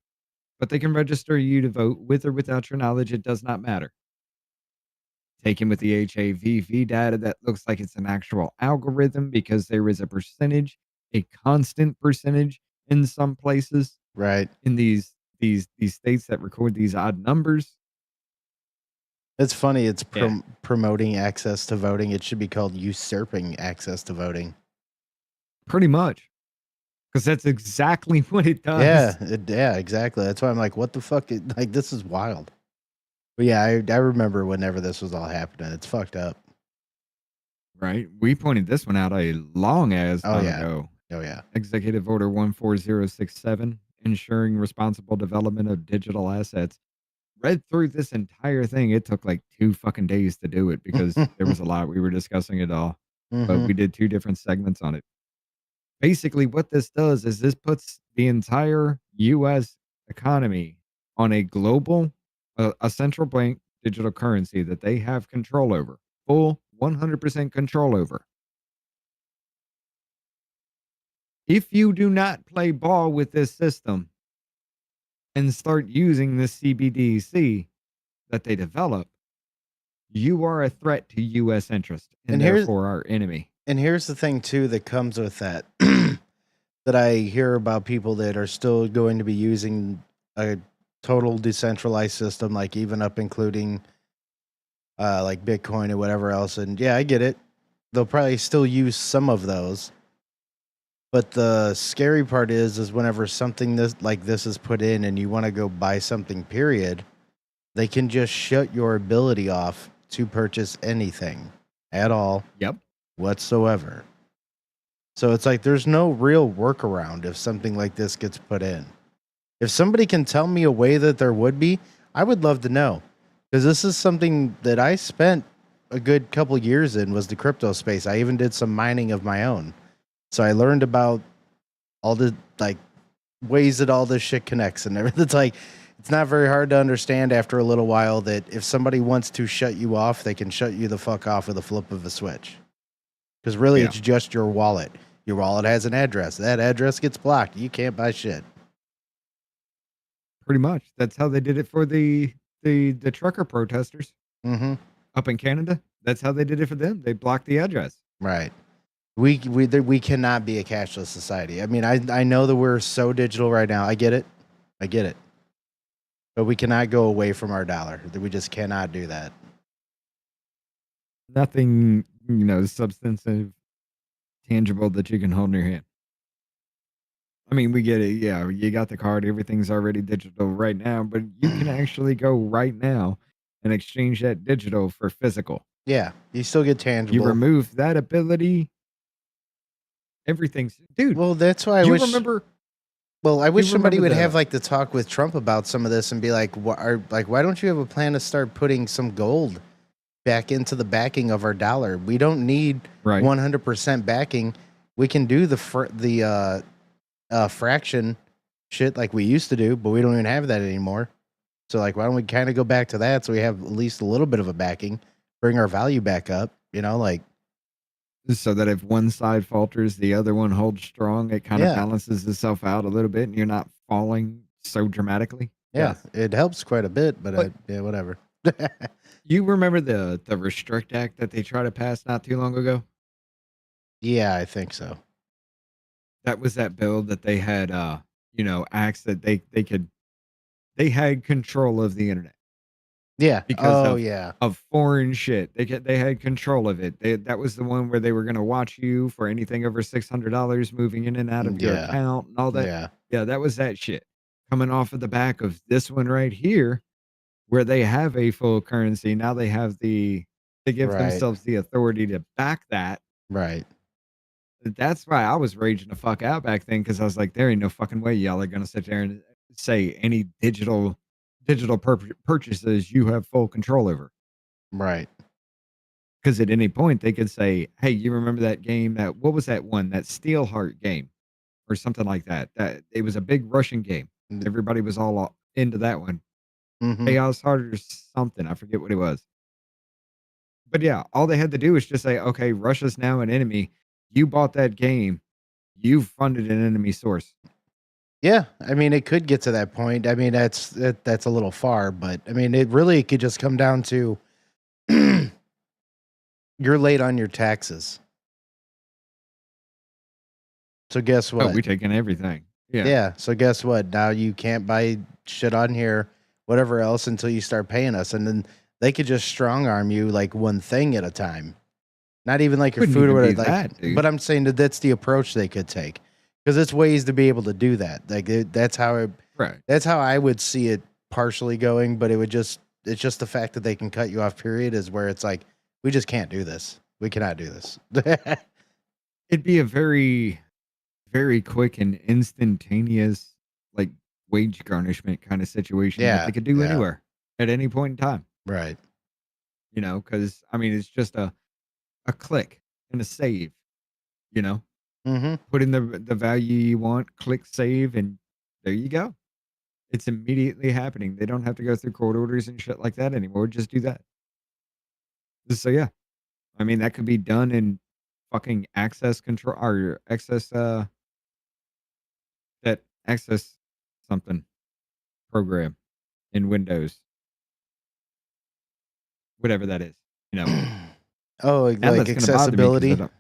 But they can register you to vote with or without your knowledge. It does not matter. Taken with the HAVV data, that looks like it's an actual algorithm because there is a percentage, a constant percentage in some places,
Right.
in these states that record these odd numbers.
It's funny. It's
Yeah.
promoting access to voting. It should be called usurping access to voting.
Pretty much. Because that's exactly what it does.
Yeah, exactly. That's why I'm like, what the fuck? Like, this is wild. But yeah, I remember whenever this was all happening. It's fucked up.
Right? We pointed this one out a long ass
Oh,
time
yeah.
ago.
Oh, yeah.
Executive Order 14067, ensuring responsible development of digital assets. Read through this entire thing. It took like 2 fucking days to do it because there was a lot. We were discussing it all, but we did 2 different segments on it. Basically, what this does is this puts the entire U.S. economy on a global, a central bank digital currency that they have control over, full 100% control over. If you do not play ball with this system and start using this CBDC that they develop, you are a threat to U.S. interest and therefore our enemy.
And here's the thing, too, that comes with that. That I hear about people that are still going to be using a total decentralized system, like even up including like Bitcoin or whatever else. And yeah, I get it. They'll probably still use some of those. But the scary part is whenever something like this is put in and you want to go buy something, period, they can just shut your ability off to purchase anything at all.
Yep.
Whatsoever. So it's like there's no real workaround if something like this gets put in. If somebody can tell me a way that there would be, I would love to know. Because this is something that I spent a good couple years in, was the crypto space. I even did some mining of my own. So I learned about all the like ways that all this shit connects and everything. It's like, it's not very hard to understand after a little while that if somebody wants to shut you off, they can shut you the fuck off with a flip of a switch. Because really, it's just your wallet. Your wallet has an address. That address gets blocked. You can't buy shit.
Pretty much. That's how they did it for the trucker protesters up in Canada. That's how they did it for them. They blocked the address.
Right. We cannot be a cashless society. I mean, I know that we're so digital right now. I get it. But we cannot go away from our dollar. We just cannot do that.
Nothing, substantive, tangible that you can hold in your hand. I mean, we get it. Yeah, you got the card. Everything's already digital right now, but you can actually go right now and exchange that digital for physical.
Yeah, you still get
You
tangible.
remove that ability, everything's dude.
Well, that's why I
You
wish.
remember?
Well, I
You
wish somebody
remember
would have
the
like the talk with Trump about some of this and be like, why don't you have a plan to start putting some gold back into the backing of our dollar? We don't need
right?
100% backing. We can do the fraction shit like we used to do, but we don't even have that anymore. So like, why don't we kind of go back to that so we have at least a little bit of a backing, bring our value back up, like.
So that if one side falters, the other one holds strong. It kind of
Yeah.
balances itself out a little bit, and you're not falling so dramatically.
Yeah,
Yes.
it helps quite a bit, but yeah, whatever.
You remember the Restrict Act that they tried to pass not too long ago?
Yeah, I think so.
That was that bill that they had, acts that they had control of the internet
Yeah.
because
Yeah.
of foreign shit. They had control of it. That was the one where they were going to watch you for anything over $600 moving in and out of your
Yeah.
account and all that.
Yeah.
Yeah, that was that shit. Coming off of the back of this one right here, where they have a full currency. Now they give
Right.
themselves the authority to back that.
Right.
That's why I was raging the fuck out back then, because I was like, there ain't no fucking way y'all are gonna sit there and say any digital purchases you have full control over.
Right.
Because at any point they could say, hey, you remember that game what was that one? That Steelheart game or something like that. That it was a big Russian game. Everybody was all into that one.
Mm-hmm.
Chaos Heart or something. I forget what it was. But yeah, all they had to do was just say, okay, Russia's now an enemy. You bought that game. You funded an enemy source.
Yeah, I mean, it could get to that point. I mean, that's a little far, but I mean, it really could just come down to you're late on your taxes. So guess what?
Oh, we taking everything. Yeah.
Yeah. So guess what? Now you can't buy shit on here, whatever else, until you start paying us, and then they could just strong arm you like one thing at a time. Not even like your
Couldn't
food or
even be
whatever.
that, dude.
But I'm saying that's the approach they could take, because it's ways to be able to do that. Like that's how that's how I would see it partially going. But it's just the fact that they can cut you off. Period is where it's like we just can't do this. We cannot do this.
It'd be a very, very quick and instantaneous like wage garnishment kind of situation that they could do anywhere at any point in time.
Right.
Because I mean, it's just a click and a save.
Mm-hmm.
Put in the value you want, click save, and there you go. It's immediately happening. They don't have to go through court orders and shit like that anymore. Just do that. So yeah, I mean that could be done in fucking access control or access that access something program in Windows, whatever that is.
Oh,
And
like
that's gonna bother me 'cause I
accessibility.
don't-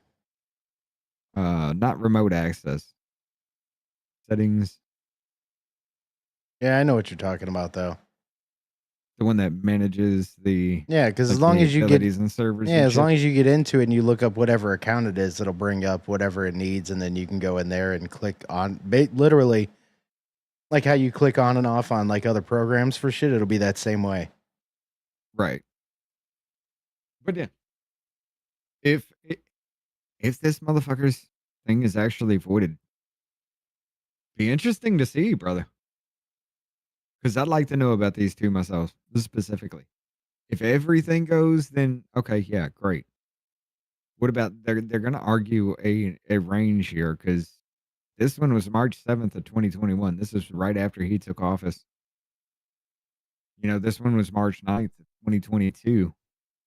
not remote access settings.
Yeah, I know what you're talking about, though.
The one that manages the
Yeah, because as
like,
long
the
as you get
abilities and servers.
yeah,
and
as
shit.
long as you get into it and you look up whatever account it is, it'll bring up whatever it needs, and then you can go in there and click on literally like how you click on and off on like other programs for shit. It'll be that same way.
Right. But yeah, if this motherfucker's thing is actually voided, be interesting to see, brother. Because I'd like to know about these two myself, specifically. If everything goes, then okay, yeah, great. What about they're going to argue a range here because this one was March 7th of 2021. This is right after he took office. This one was March 9th of 2022.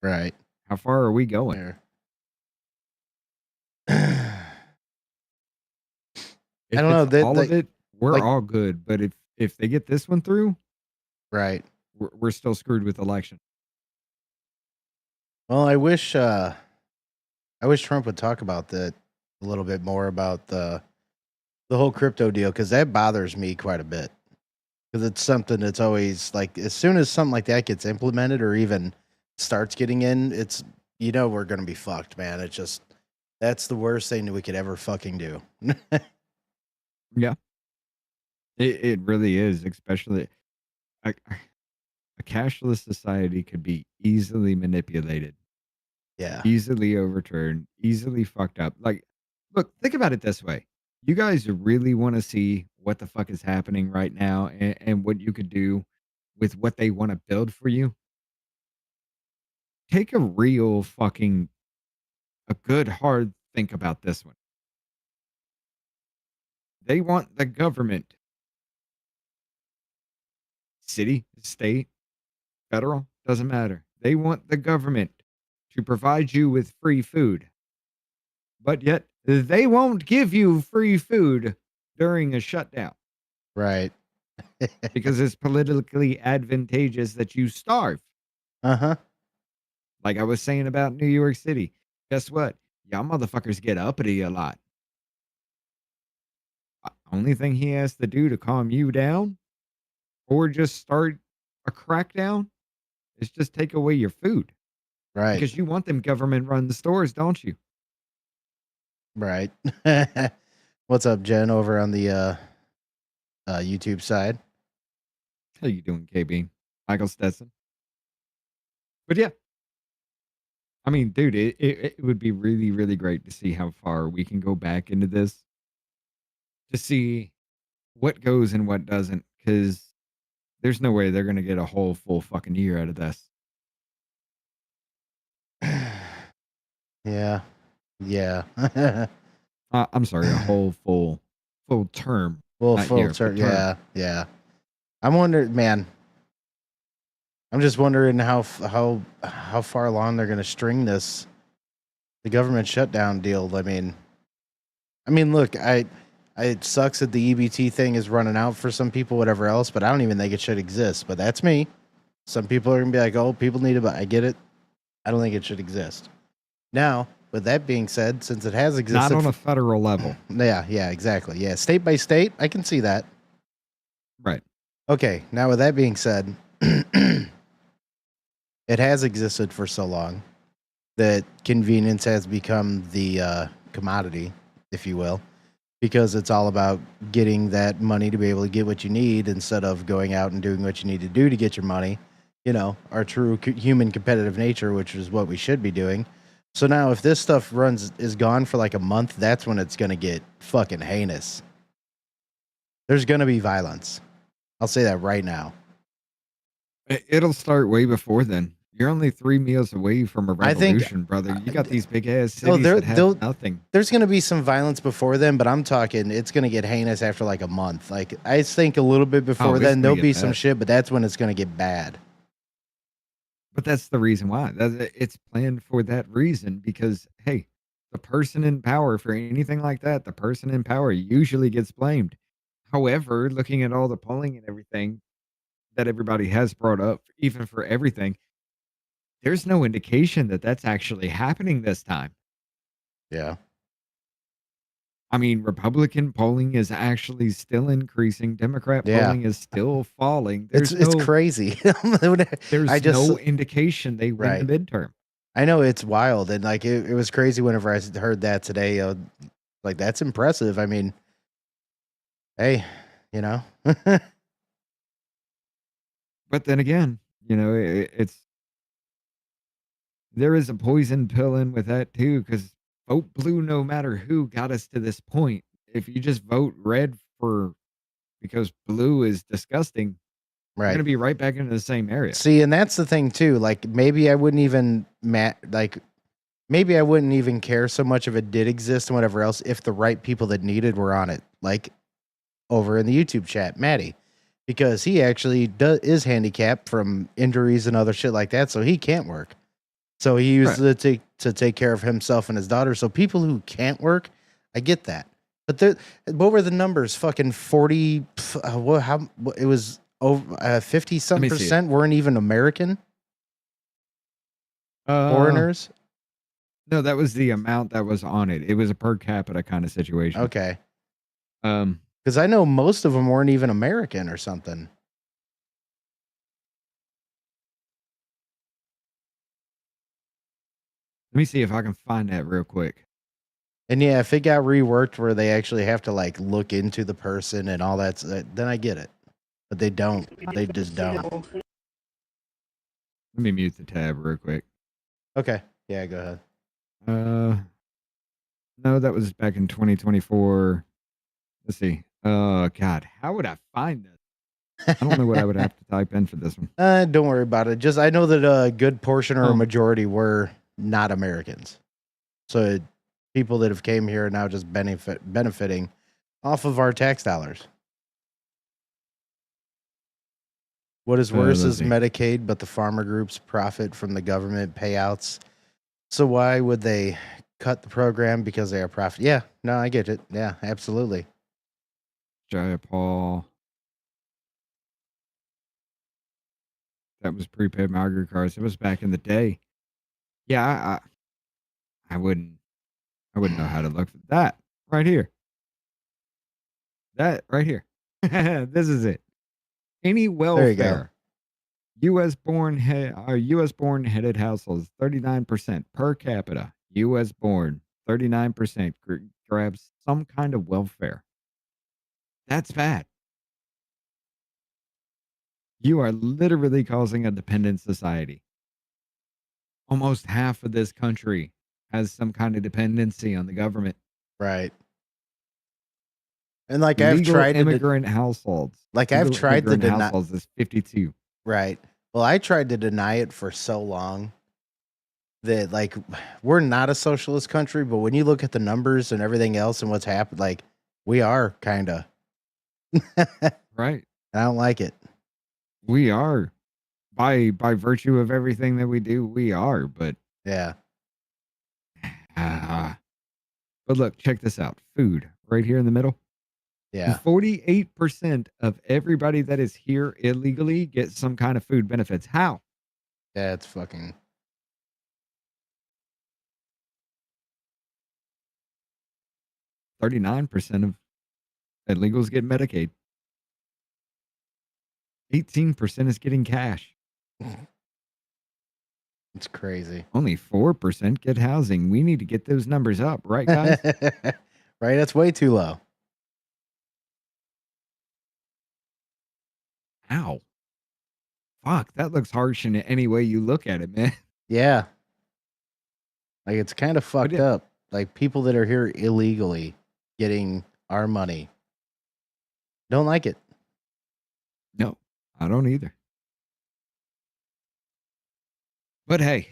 Right.
How far are we going?
I don't know.
All of it, we're all good. But if they get this one through,
right,
we're still screwed with election.
Well, I wish Trump would talk about that a little bit more about the whole crypto deal, because that bothers me quite a bit. Because it's something that's always like, as soon as something like that gets implemented or even starts getting in, it's we're gonna be fucked, man. It's just that's the worst thing that we could ever fucking do.
Yeah. It really is, especially a, a cashless society could be easily manipulated,
Yeah.
easily overturned, easily fucked up. Like, look, think about it this way. You guys really want to see what the fuck is happening right now and what you could do with what they want to build for you? Take a real fucking, a good hard think about this one. They want the government, city, state, federal, doesn't matter. They want the government to provide you with free food, but yet they won't give you free food during a shutdown
Right.
because it's politically advantageous that you starve.
Uh-huh.
Like I was saying about New York City. Guess what? Y'all motherfuckers get uppity a lot. Only thing he has to do to calm you down or just start a crackdown is just take away your food.
Right.
Because you want them government run the stores, don't you?
Right. What's up, Jen, over on the YouTube side?
How you doing, KB? Michael Stetson. But yeah. I mean, dude, it would be really, really great to see how far we can go back into this to see what goes and what doesn't. Because there's no way they're going to get a whole full fucking year out of this.
Yeah. Yeah.
I'm sorry, a whole full term.
Well,
not
full
year,
term.
term.
Yeah. Yeah. I'm wondering, man. I'm just wondering how far along they're going to string the government shutdown deal. I mean, look, it sucks that the EBT thing is running out for some people, whatever else, but I don't even think it should exist. But that's me. Some people are going to be like, oh, people need it, but I get it. I don't think it should exist. Now, with that being said, since it has existed.
Not on a federal level.
Yeah, exactly. Yeah, state by state, I can see that.
Right.
Okay, now with that being said, it has existed for so long that convenience has become the commodity, if you will, because it's all about getting that money to be able to get what you need instead of going out and doing what you need to do to get your money. You know, our true human competitive nature, which is what we should be doing. So now if this stuff is gone for like a month, that's when it's going to get fucking heinous. There's going to be violence. I'll say that right now.
It'll start way before then. You're only 3 meals away from a revolution, brother. You got these big ass cities that have nothing.
There's going to be some violence before then, but I'm talking it's going to get heinous after like a month. Like I think a little bit before then there'll be some shit, but that's when it's going to get bad.
But that's the reason why. It's planned for that reason because, hey, the person in power for anything like that, the person in power usually gets blamed. However, looking at all the polling and everything that everybody has brought up, even for everything, there's no indication that that's actually happening this time.
Yeah.
I mean, Republican polling is actually still increasing. Democrat polling is still falling.
It's crazy.
There's no indication they win the midterm.
I know it's wild. And like, it was crazy whenever I heard that today. Like, that's impressive. I mean, hey, you know.
But then again, you know, there is a poison pill in with that too, because vote blue no matter who got us to this point. If you just vote red because blue is disgusting, you're going to be right back into the same area.
See, and that's the thing too. Like maybe I wouldn't even maybe I wouldn't even care so much if it did exist and whatever else if the right people that needed were on it. Like over in the YouTube chat, Maddie, because he actually is handicapped from injuries and other shit like that, so he can't work. So he used it to take care of himself and his daughter. So people who can't work, I get that. But what were the numbers? Fucking 40. It was over 50 something percent weren't even American foreigners.
No, that was the amount that was on it. It was a per capita kind of situation.
Okay. Because I know most of them weren't even American or something.
Let me see if I can find that real quick.
And yeah, if it got reworked where they actually have to like look into the person and all that, then I get it. But they don't. They just don't.
Let me mute the tab real quick.
Okay. Yeah, go ahead.
No, that was back in 2024. Let's see. God, how would I find this? I don't know what I would have to type in for this one.
Don't worry about it. Just I know that a good portion or a majority were not Americans. So people that have came here are now just benefiting off of our tax dollars. What is worse is Medicaid, but the farmer groups profit from the government payouts. So why would they cut the program because they are profit? Yeah, no, I get it. Yeah, absolutely.
Jaya Paul. That was prepaid Margaret cards. It was back in the day. Yeah, I wouldn't know how to look for that right here. That right here. This is it. Any welfare. U.S. born headed households, 39% per capita. U.S. born, 39% grabs some kind of welfare. That's bad. You are literally causing a dependent society. Almost half of this country has some kind of dependency on the government.
Right. And like
Legal
I've tried
immigrant households.
Like I've tried to deny
households is 52.
Right. Well, I tried to deny it for so long that like we're not a socialist country, but when you look at the numbers and everything else and what's happened, like we are kind of
right.
I don't like it.
We are by virtue of everything that we do. We are, but
yeah.
But look, check this out. Food right here in the middle.
Yeah.
48% of everybody that is here illegally gets some kind of food benefits. How?
That's fucking.
39% of illegals get Medicaid. 18% is getting cash.
It's crazy.
Only 4% get housing. We need to get those numbers up, right, guys?
Right? That's way too low.
Ow. Fuck, that looks harsh in any way you look at it, man.
Yeah. Like it's kind of fucked up. Like people that are here illegally getting our money. Don't like it.
No, I don't either. But hey,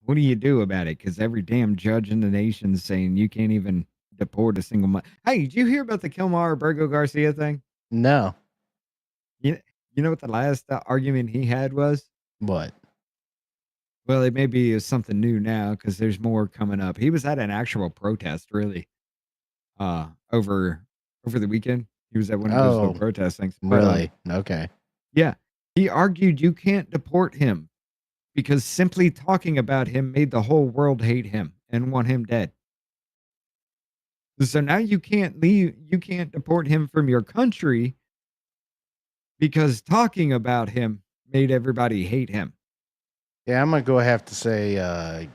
what do you do about it? Because every damn judge in the nation's saying you can't even deport a single Hey, did you hear about the Kilmar Bergo Garcia thing?
No.
You know what the last argument he had was?
What?
Well, it maybe is something new now because there's more coming up. He was at an actual protest, really, over the weekend. He was at one of those little protest things.
Really? Okay.
Yeah. He argued you can't deport him because simply talking about him made the whole world hate him and want him dead. So now you can't deport him from your country because talking about him made everybody hate him.
Yeah, I'm going to have to say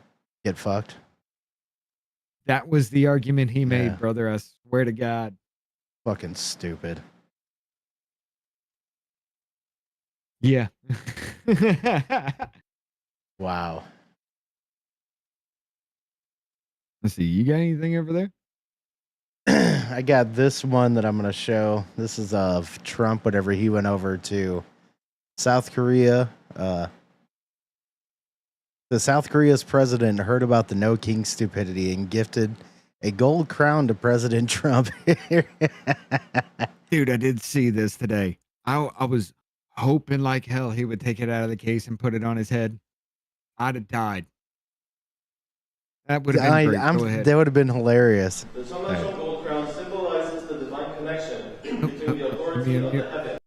get fucked.
That was the argument he made, brother. I swear to God.
Fucking stupid.
Yeah.
Wow.
Let's see. You got anything over there?
I got this one that I'm going to show. This is of Trump whenever he went over to South Korea. The South Korea's president heard about the No King stupidity and gifted a gold crown to President Trump.
Dude, I did see this today. I was hoping like hell he would take it out of the case and put it on his head. I'd have died. That would have been great. Go ahead.
That would have been hilarious.
The Sonam gold crown symbolizes the divine connection between the authority of the heaven.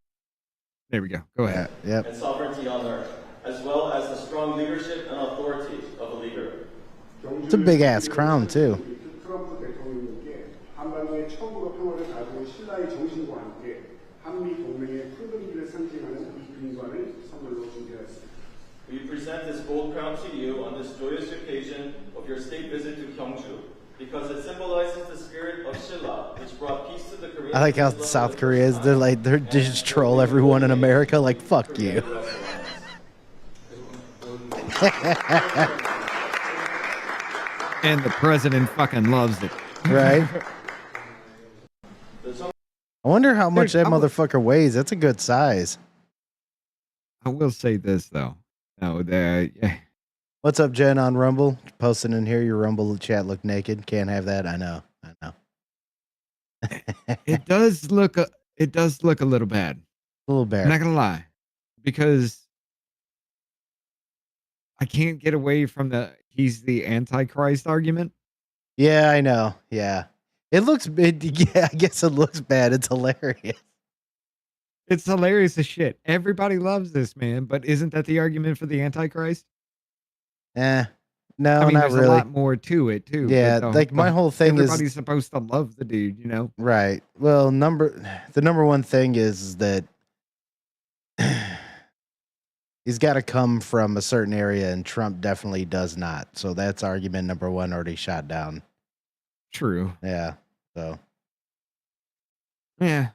There we go. Go ahead.
And sovereignty on earth, as well as the strong leadership and authority of a leader.
It's a big ass crown too.
트럼프 대통령님께 한반도의 처음으로 평화를 가져온 신라의 정신과 함께 한미 동맹의 푸른기를 상징하는 이 금관을 선물로 준비하였습니다.
We present this gold crown to you on this joyous occasion of your state visit to Gyeongju, because it symbolizes the spirit of Shilla, which brought peace to the Korean
I like how
Peninsula
South
for the
Korea is.
first
They're
time,
like they
and
just
for
troll
the
everyone in
Korean
America. Like
Korean
fuck you.
restaurants.
And the president fucking loves it.
Right. I wonder how much
Dude,
that motherfucker weighs. That's a good size.
I will say this though. No,
What's up, Jen on Rumble? Posting in here, your Rumble chat look naked. Can't have that. I know.
it does look a little bad.
A little
I'm
bad.
not gonna lie, because I can't get away from he's the Antichrist argument.
Yeah, I know. Yeah. It looks yeah, I guess it looks bad. It's hilarious.
It's hilarious as shit. Everybody loves this man, but isn't that the argument for the Antichrist?
No,
I mean,
not
there's
really.
a lot more to it too.
Yeah,
but
like my whole thing is
everybody's supposed to love the dude, you know?
right. Well, the number one thing is that he's got to come from a certain area, and Trump definitely does not. So that's argument number one already shot down.
True.
Yeah. So
yeah,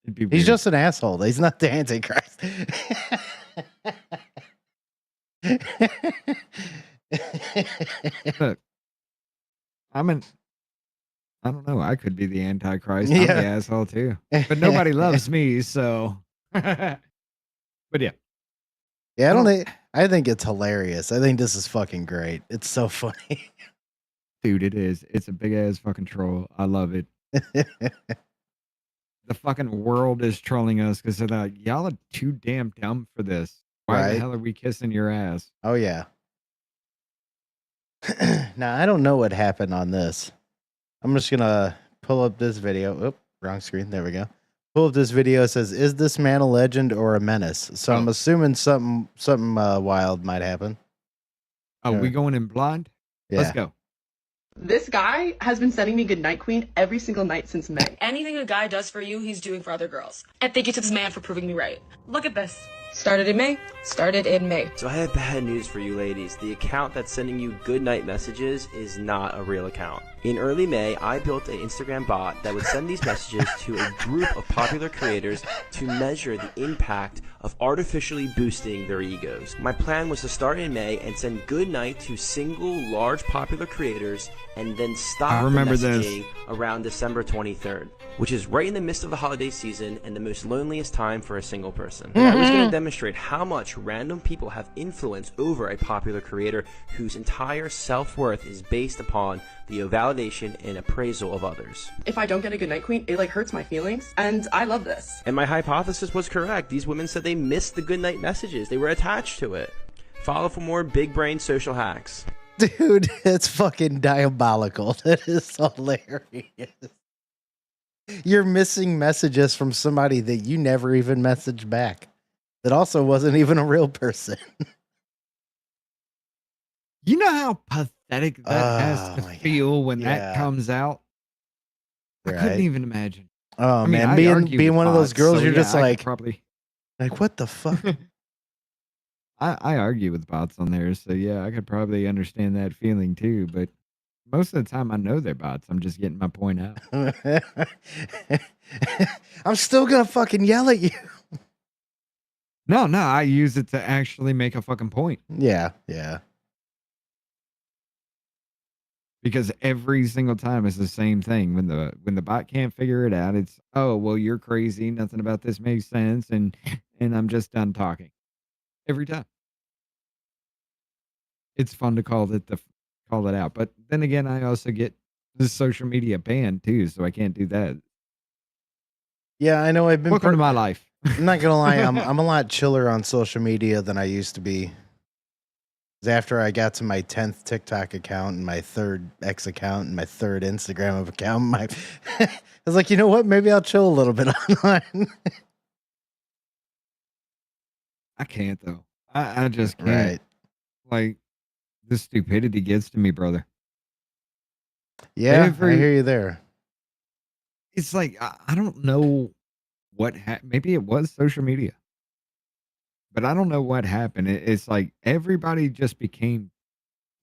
it'd be
he's
weird.
just an asshole. He's not the Antichrist.
Look, I don't know. I could be the Antichrist. I'm
Yeah.
the asshole too. But nobody loves me, so. But yeah.
Yeah, I think it's hilarious. I think this is fucking great. It's so funny.
Dude, it is. It's a big ass fucking troll. I love it. The fucking world is trolling us because they're like, y'all are too damn dumb for this. Why the
Right.
hell are we kissing your ass?
Oh yeah. Now I don't know what happened on this. I'm just gonna pull up this video. Oop, wrong screen. There we go. Pull up this video. It says, "Is this man a legend or a menace?" So I'm assuming something wild might happen.
Oh, we going in blind? Let's
Yeah.
go.
This guy has been sending me Goodnight Queen every single night since May.
Anything a guy does for you, he's doing for other girls. And thank you to this man for proving me right. Look at this. Started in May.
So I have bad news for you ladies. The account that's sending you goodnight messages is not a real account. In early May, I built an Instagram bot that would send these messages to a group of popular creators to measure the impact of artificially boosting their egos. My plan was to start in May and send goodnight to single large popular creators and then stop
I remember
the
this.
messaging around December 23rd, which is right in the midst of the holiday season and the most loneliest time for a single person. And I was going to demonstrate how much random people have influence over a popular creator whose entire self-worth is based upon the validation and appraisal of others.
If I don't get a Goodnight Queen, it like hurts my feelings, and I love this.
And my hypothesis was correct. These women said they missed the goodnight messages. They were attached to it. Follow for more big brain social hacks.
Dude, it's fucking diabolical. That is hilarious. You're missing messages from somebody that you never even messaged back. That also wasn't even a real person.
You know how pathetic that has
Oh
to
my
feel when
Yeah.
that comes out? I
Right.
couldn't even imagine.
Oh
I mean,
man,
I
being
argue with
one of those
bots,
girls,
so
you're
yeah,
just
I could
like,
probably.
what the fuck?
I argue with bots on there, so yeah, I could probably understand that feeling too. But most of the time, I know they're bots. I'm just getting my point out.
I'm still gonna fucking yell at you.
No, I use it to actually make a fucking point
Yeah, yeah.
because every single time it's the same thing. When the bot can't figure it out, it's oh well, you're crazy. Nothing about this makes sense, and I'm just done talking. Every time. It's fun to call it out, but then again, I also get the social media banned too, so I can't do that.
Yeah, I know. I've been.
Welcome to my life.
I'm not gonna lie. I'm a lot chiller on social media than I used to be. 'Cause after I got to my 10th TikTok account and my 3rd X account and my 3rd Instagram account, I was like, you know what? Maybe I'll chill a little bit online.
I can't though. I just can't.
Right.
Like the stupidity gets to me, brother.
Yeah, I
Every-
hear you there.
It's like I don't know what maybe it was social media, but I don't know what happened. It's like everybody just became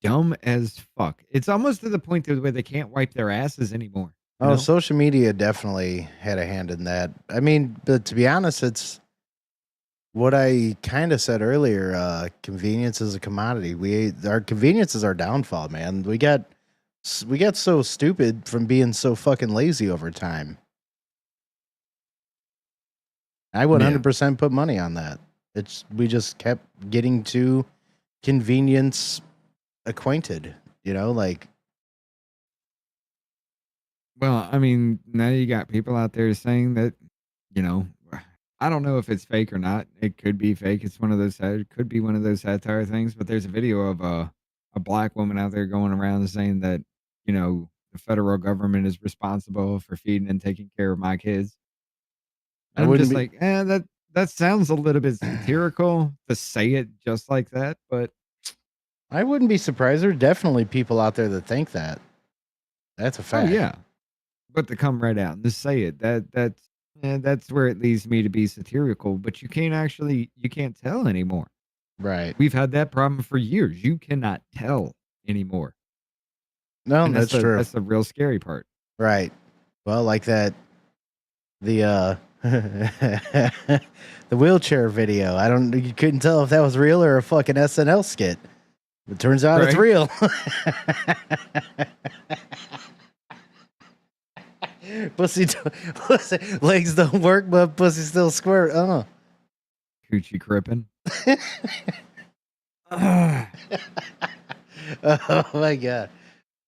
dumb as fuck. It's almost to the point to where they can't wipe their asses anymore. You
Oh,
know?
social media definitely had a hand in that. I mean, but to be honest, it's what I kind of said earlier. Convenience is a commodity. Our convenience is our downfall, man. We got so stupid from being so fucking lazy over time. I 100% put money on that. We just kept getting too convenience acquainted, like.
Well, I mean, now you got people out there saying that, I don't know if it's fake or not. It could be fake. It's it could be one of those satire things, but there's a video of a black woman out there going around saying that, the federal government is responsible for feeding and taking care of my kids. And I'm just like, that sounds a little bit satirical to say it just like that, but
I wouldn't be surprised. There are definitely people out there that think that. That's a fact.
Oh yeah, but to come right out and just say it, that's where it leads me to be satirical. But you can't tell anymore.
Right.
We've had that problem for years. You cannot tell anymore.
No,
And
that's true.
That's the real scary part.
Right. Well, like that, the the wheelchair video. You couldn't tell if that was real or a fucking SNL skit. It turns out it's real. pussy, legs don't work, but pussy still squirt. Oh,
coochie crippin'.
Oh my god.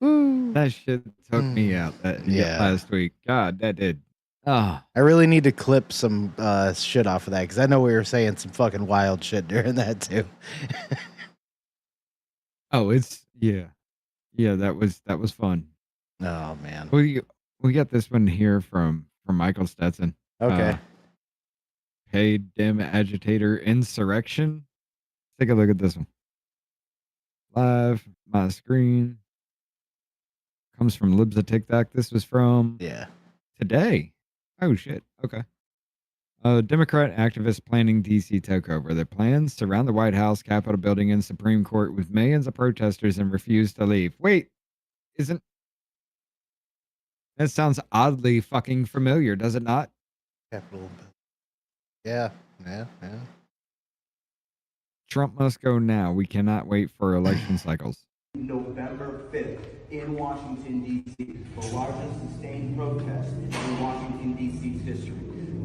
That shit took me out last week. God, that did.
I really need to clip some shit off of that because I know we were saying some fucking wild shit during that too.
Oh, yeah. That was fun.
Oh man,
we got this one here from Michael Stetson.
Okay.
Paid dim agitator insurrection. Take a look at this one. Live, my screen. Comes from Libs of TikTok. This was from today. Oh shit. Okay. Democrat activists planning DC takeover. Their plans surround the White House, Capitol building, and Supreme Court with millions of protesters and refuse to leave. Wait, that sounds oddly fucking familiar, does it not?
Capitol. Yeah.
Trump must go now. We cannot wait for election cycles.
November 5th in Washington, D.C., the largest sustained protest in Washington, D.C.'s history.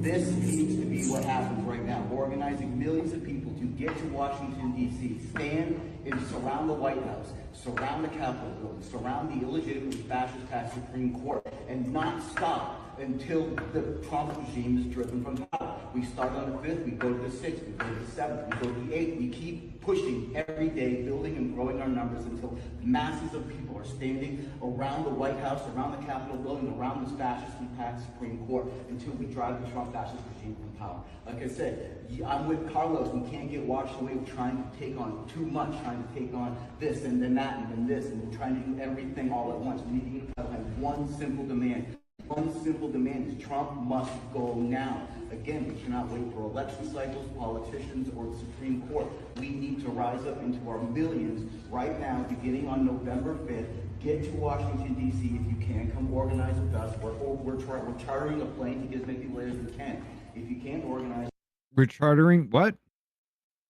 This needs to be what happens right now. We're organizing millions of people to get to Washington, D.C., stand and surround the White House, surround the Capitol building, surround the illegitimately fascist-passed Supreme Court, and not stop until the Trump regime is driven from power. We start on the 5th, we go to the 6th, we go to the 7th, we go to the 8th. We keep pushing every day, building and growing our numbers until masses of people are standing around the White House, around the Capitol building, around this fascist-passed Supreme Court until we drive the Trump fascist regime from power. Like I said, I'm with Carlos. We can't get washed away with trying to take on too much, trying to take on this and then that and then this, and trying to do everything all at once. We need to get behind one simple demand. One simple demand is Trump must go now. Again, we cannot wait for election cycles, politicians, or the Supreme Court. We need to rise up into our millions right now, beginning on November 5th. Get to Washington, D.C. if you can. Come organize with us. We're chartering a plane to get as many people there as we can. If you can't organize...
We're chartering what?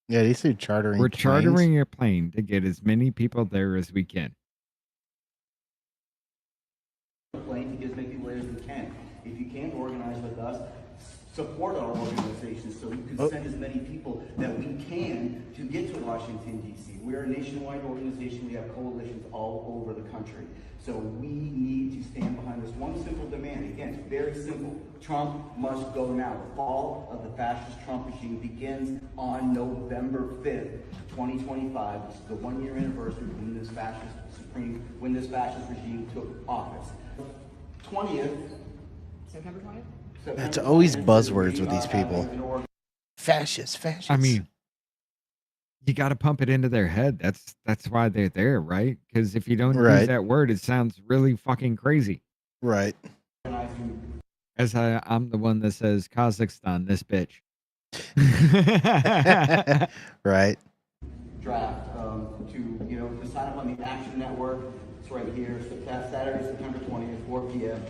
Yeah, they say chartering
We're
planes.
chartering a plane to get as many people there as we can.
Plane to get as many people there as we can. If you can't organize with us, support our organization so you can send as many people that we can to get to Washington, D.C. We're a nationwide organization. We have coalitions all over the country. So we need to stand behind this one simple demand. Again, it's very simple. Trump must go now. The fall of the fascist Trump regime begins on November 5th, 2025. This is the one-year anniversary when this fascist regime took office. 20th, September 20th?
That's always buzzwords with these people. Fascist.
I mean, you got to pump it into their head. That's why they're there, right? Because if you don't use that word, it sounds really fucking crazy.
Right.
As I'm the one that says Kazakhstan, this bitch.
Right.
draft to sign up on the Action Network. It's right here. Saturday, September 20th, 4 p.m.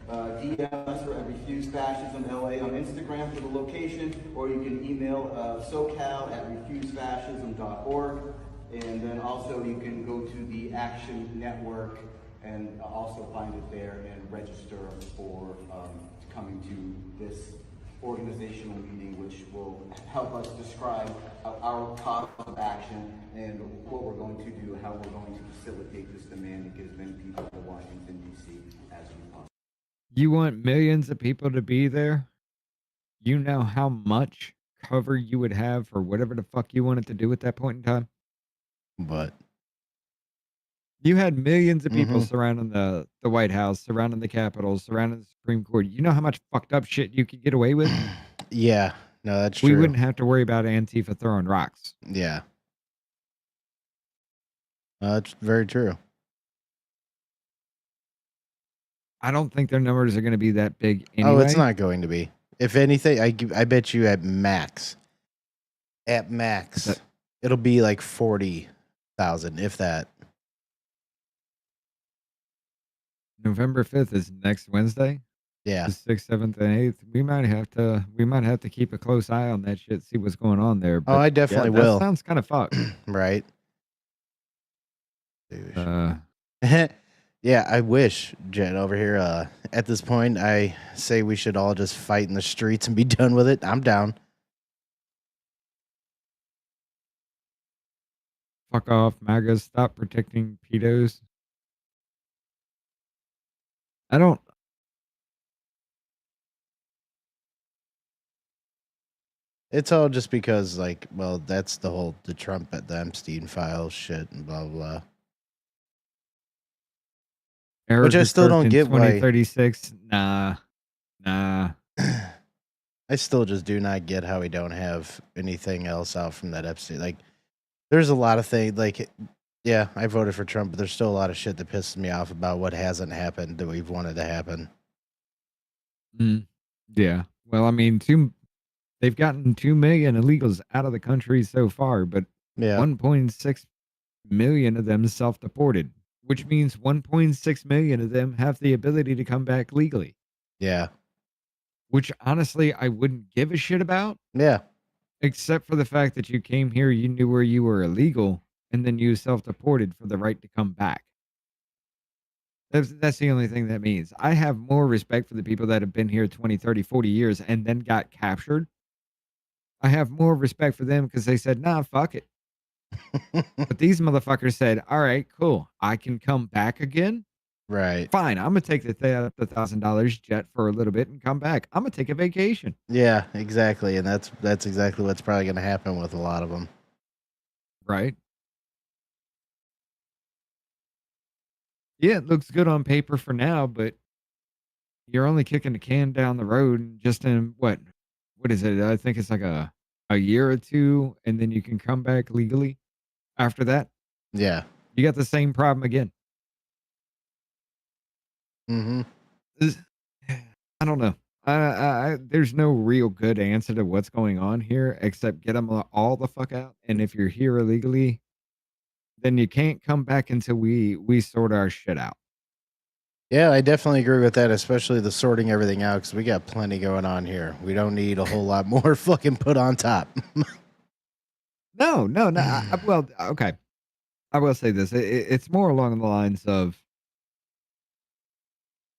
DM us at Refuse Fascism LA on Instagram for the location, or you can email socal@refusefascism.org. And then also you can go to the Action Network and also find it there and register for coming to this organizational meeting, which will help us describe our cause of action and what we're going to do, how we're going to facilitate this demand to get as many people to Washington, D.C. as we possibly.
You want millions of people to be there? You know how much cover you would have for whatever the fuck you wanted to do at that point in time?
But
you had millions of people surrounding the White House, surrounding the Capitol, surrounding the Supreme Court. You know how much fucked up shit you could get away with?
Yeah, no, that's
We
true.
wouldn't have to worry about Antifa throwing rocks.
Yeah. That's very true.
I don't think their numbers are going to be that big anyway.
Oh, it's not going to be. If anything, I bet you at max, it'll be like 40,000, if that.
November 5th is next Wednesday.
Yeah.
The 6th, 7th, and 8th. We might have to keep a close eye on that shit, see what's going on there.
Oh, I definitely will.
That sounds kind of fucked.
Right. Yeah, I wish, Jen, over here. At this point, I say we should all just fight in the streets and be done with it. I'm down.
Fuck off, MAGA. Stop protecting pedos. I don't.
It's all just because, like, well, that's the Trump at the Epstein files shit and blah, blah. Which I still don't get
2036. Nah.
I still just do not get how we don't have anything else out from that Epstein. Like, there's a lot of things, like, yeah, I voted for Trump, but there's still a lot of shit that pisses me off about what hasn't happened that we've wanted to happen.
Yeah. Well, I mean, they've gotten 2 million illegals out of the country so far, but 1.6 million of them self-deported, which means 1.6 million of them have the ability to come back legally.
Yeah.
Which honestly, I wouldn't give a shit about.
Yeah.
Except for the fact that you came here, you knew where you were illegal, and then you self-deported for the right to come back. That's the only thing that means. I have more respect for the people that have been here 20, 30, 40 years and then got captured. I have more respect for them because they said, nah, fuck it. But these motherfuckers said, all right, cool. I can come back again.
Right.
Fine. I'm going to take the $1,000 jet for a little bit and come back. I'm going to take a vacation.
Yeah, exactly. And that's exactly what's probably going to happen with a lot of them.
Right. Yeah, it looks good on paper for now, but you're only kicking the can down the road just in what is it? I think it's like a year or two, and then you can come back legally after that.
Yeah.
You got the same problem again.
Mm-hmm.
I don't know. There's no real good answer to what's going on here, except get them all the fuck out. And if you're here illegally, then you can't come back until we sort our shit out.
Yeah, I definitely agree with that, especially the sorting everything out, because we got plenty going on here. We don't need a whole lot more fucking put on top.
No. Well, okay. I will say this. It's more along the lines of,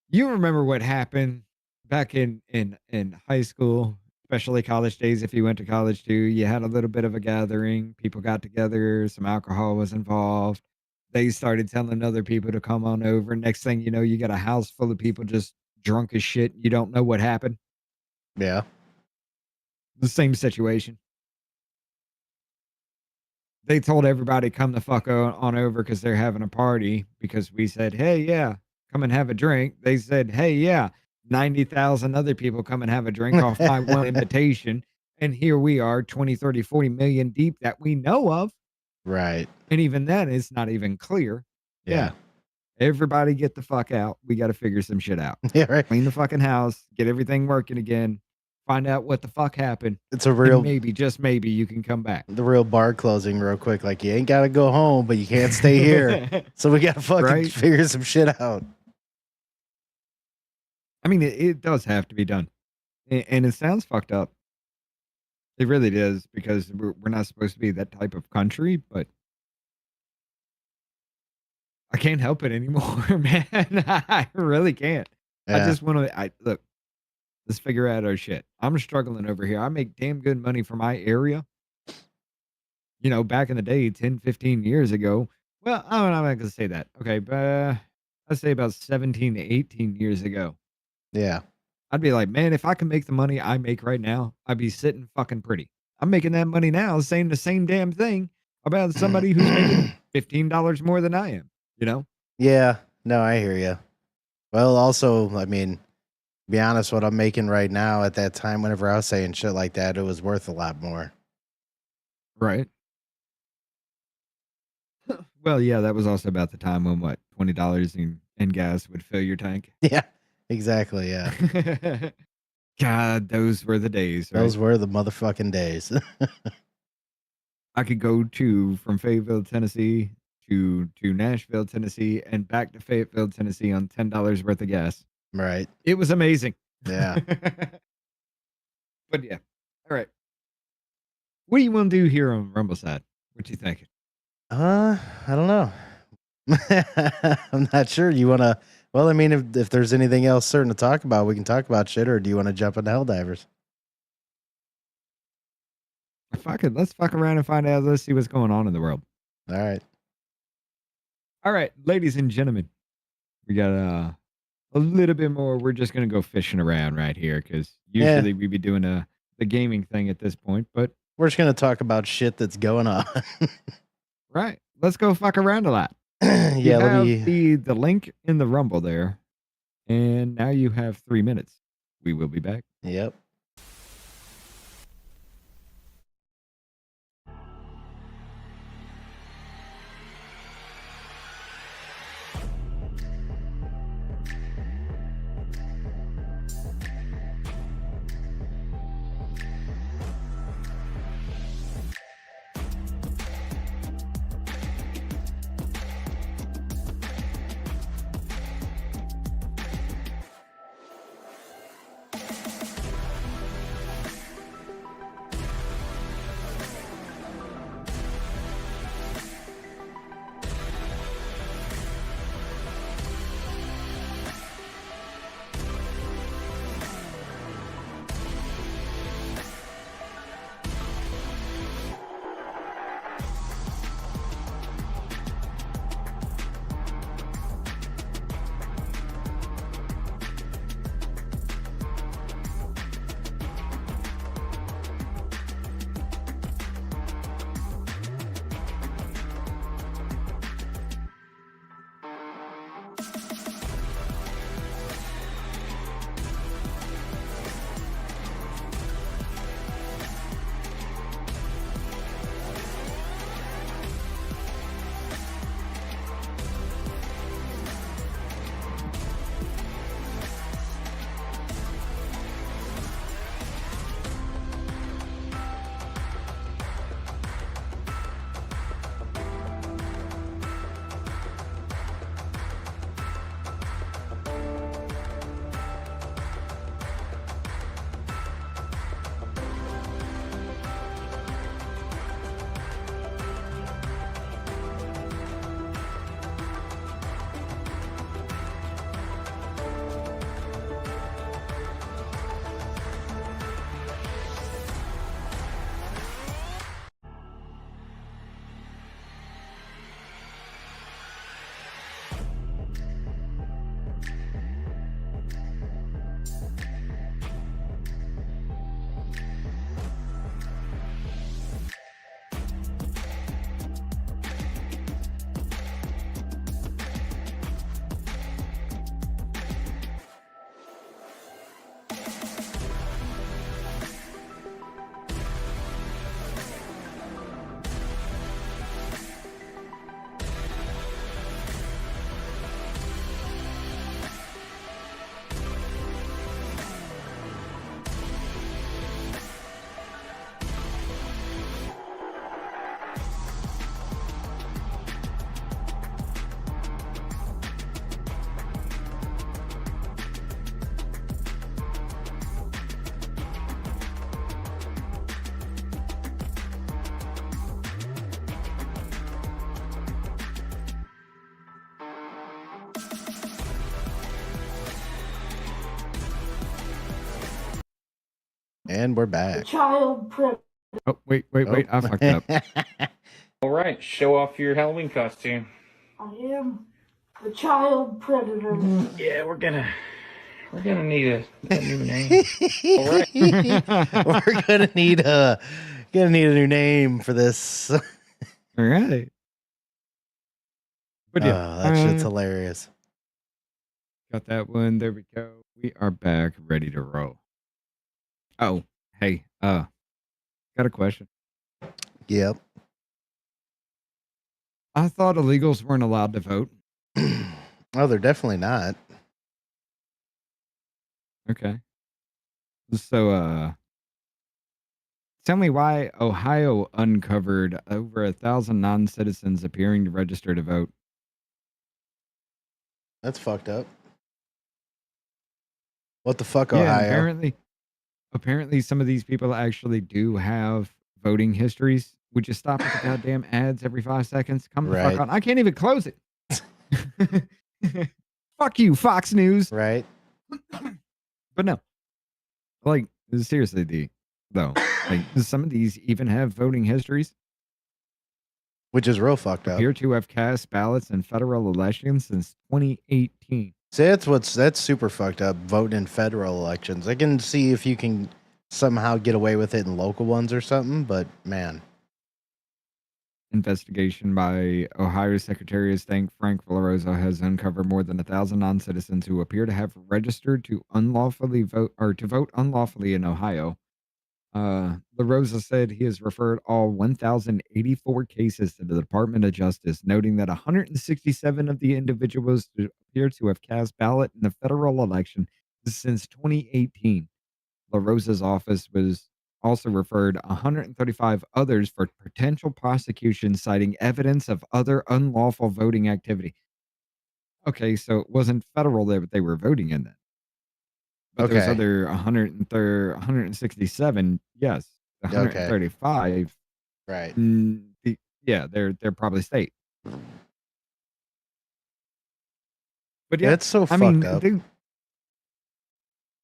you remember what happened back in high school, especially college days. If you went to college too, you had a little bit of a gathering. People got together. Some alcohol was involved. They started telling other people to come on over. Next thing you know, you got a house full of people just drunk as shit. You don't know what happened.
Yeah.
The same situation. They told everybody come the fuck on over because they're having a party, because we said, hey, yeah, come and have a drink. They said, hey, yeah, 90,000 other people come and have a drink off my one invitation. And here we are, 20, 30, 40 million deep that we know of.
Right.
And even then, it's not even clear.
Yeah.
Everybody get the fuck out. We got to figure some shit out.
Yeah, right.
Clean the fucking house, get everything working again. find out what the fuck happened.
It's a real,
and maybe, just maybe, you can come back.
the real bar closing real quick. Like, you ain't got to go home, but you can't stay here. So we got to fucking
Right?
figure some shit out.
I mean, it does have to be done. And it sounds fucked up. It really does, because we're not supposed to be that type of country, but I can't help it anymore, man. I really can't. I
Yeah.
just want to, look, let's figure out our shit. I'm struggling over here. I make damn good money for my area. You know, back in the day, 10, 15 years ago. Well, I'm not going to say that. Okay, but I'd say about 17 to 18 years ago.
Yeah.
I'd be like, man, if I can make the money I make right now, I'd be sitting fucking pretty. I'm making that money now saying the same damn thing about somebody who's making $15 more than I am, you know?
Yeah. No, I hear you. Well, also, I mean, to be honest, what I'm making right now at that time, whenever I was saying shit like that, it was worth a lot more.
Right. Well, yeah, that was also about the time when what, $20 in gas would fill your tank.
Yeah, exactly. Yeah.
God, those were the days. Right?
Those were the motherfucking days.
I could go from Fayetteville, Tennessee to Nashville, Tennessee, and back to Fayetteville, Tennessee on $10 worth of gas.
Right.
It was amazing.
Yeah.
But yeah. All right. What do you want to do here on Rumble Side? What you thinking?
I don't know. I'm not sure. You want to? Well, I mean, if there's anything else certain to talk about, we can talk about shit. Or do you want to jump into Helldivers?
Let's fuck around and find out. Let's see what's going on in the world.
All right.
All right, ladies and gentlemen, we got a little bit more. We're just gonna go fishing around right here because usually we'd be doing the gaming thing at this point, but
we're just gonna talk about shit that's going on.
Right. Let's go fuck around a lot.
Yeah,
you
let
have
me.
the link in the Rumble there, and now you have 3 minutes. We will be back.
Yep. And we're back.
Child predator.
Oh, wait. I fucked up.
All right, show off your Halloween costume.
I am the child predator.
Yeah, we're gonna need a new name. All right.
We're gonna need a new name for this.
All right. But yeah,
that shit's hilarious.
Got that one. There we go. We are back, ready to roll. Oh, hey, got a question.
Yep.
I thought illegals weren't allowed to vote.
Oh, they're definitely not.
Okay. So, tell me why Ohio uncovered over 1,000 non-citizens appearing to register to vote.
That's fucked up. What the fuck,
Yeah,
Ohio?
and apparently some of these people actually do have voting histories. Would you stop at the goddamn ads every 5 seconds? Come the fuck
Right.
on. I can't even close it. Fuck you, Fox News.
Right.
But no. Like, seriously, though. Like, some of these even have voting histories.
Which is real fucked up.
Appear to have cast ballots in federal elections since 2018.
See, that's super fucked up. Voting in federal elections. I can see if you can somehow get away with it in local ones or something, but man.
Investigation by Ohio Secretary of State Frank Villarosa has uncovered more than 1,000 non-citizens who appear to have registered to unlawfully vote or to vote unlawfully in Ohio. LaRosa said he has referred all 1,084 cases to the Department of Justice, noting that 167 of the individuals appear to have cast ballot in the federal election since 2018. LaRosa's office was also referred 135 others for potential prosecution, citing evidence of other unlawful voting activity. Okay, so it wasn't federal that they were voting in then. But those
Okay.
other 167, yes. The
Okay.
135,
Right.
yeah, they're probably state. But yeah,
That's so
I
fucked
mean,
up.
dude,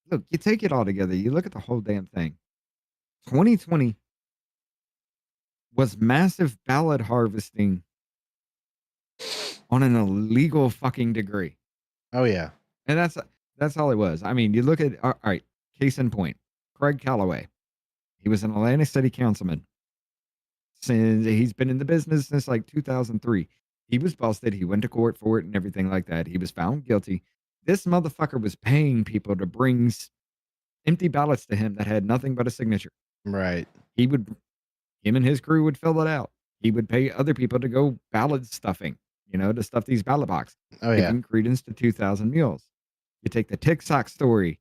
look, you take it all together. You look at the whole damn thing. 2020 was massive ballot harvesting on an illegal fucking degree.
Oh yeah.
And that's all it was. I mean, you look at all right, case in point, Craig Calloway. He was an Atlantic City councilman. Since he's been in the business since like 2003. He was busted. He went to court for it and everything like that. He was found guilty. This motherfucker was paying people to bring empty ballots to him that had nothing but a signature.
Right.
Him and his crew would fill it out. He would pay other people to go ballot stuffing, to stuff these ballot boxes.
Oh yeah.
Giving credence to 2,000 mules. You take the TikTok story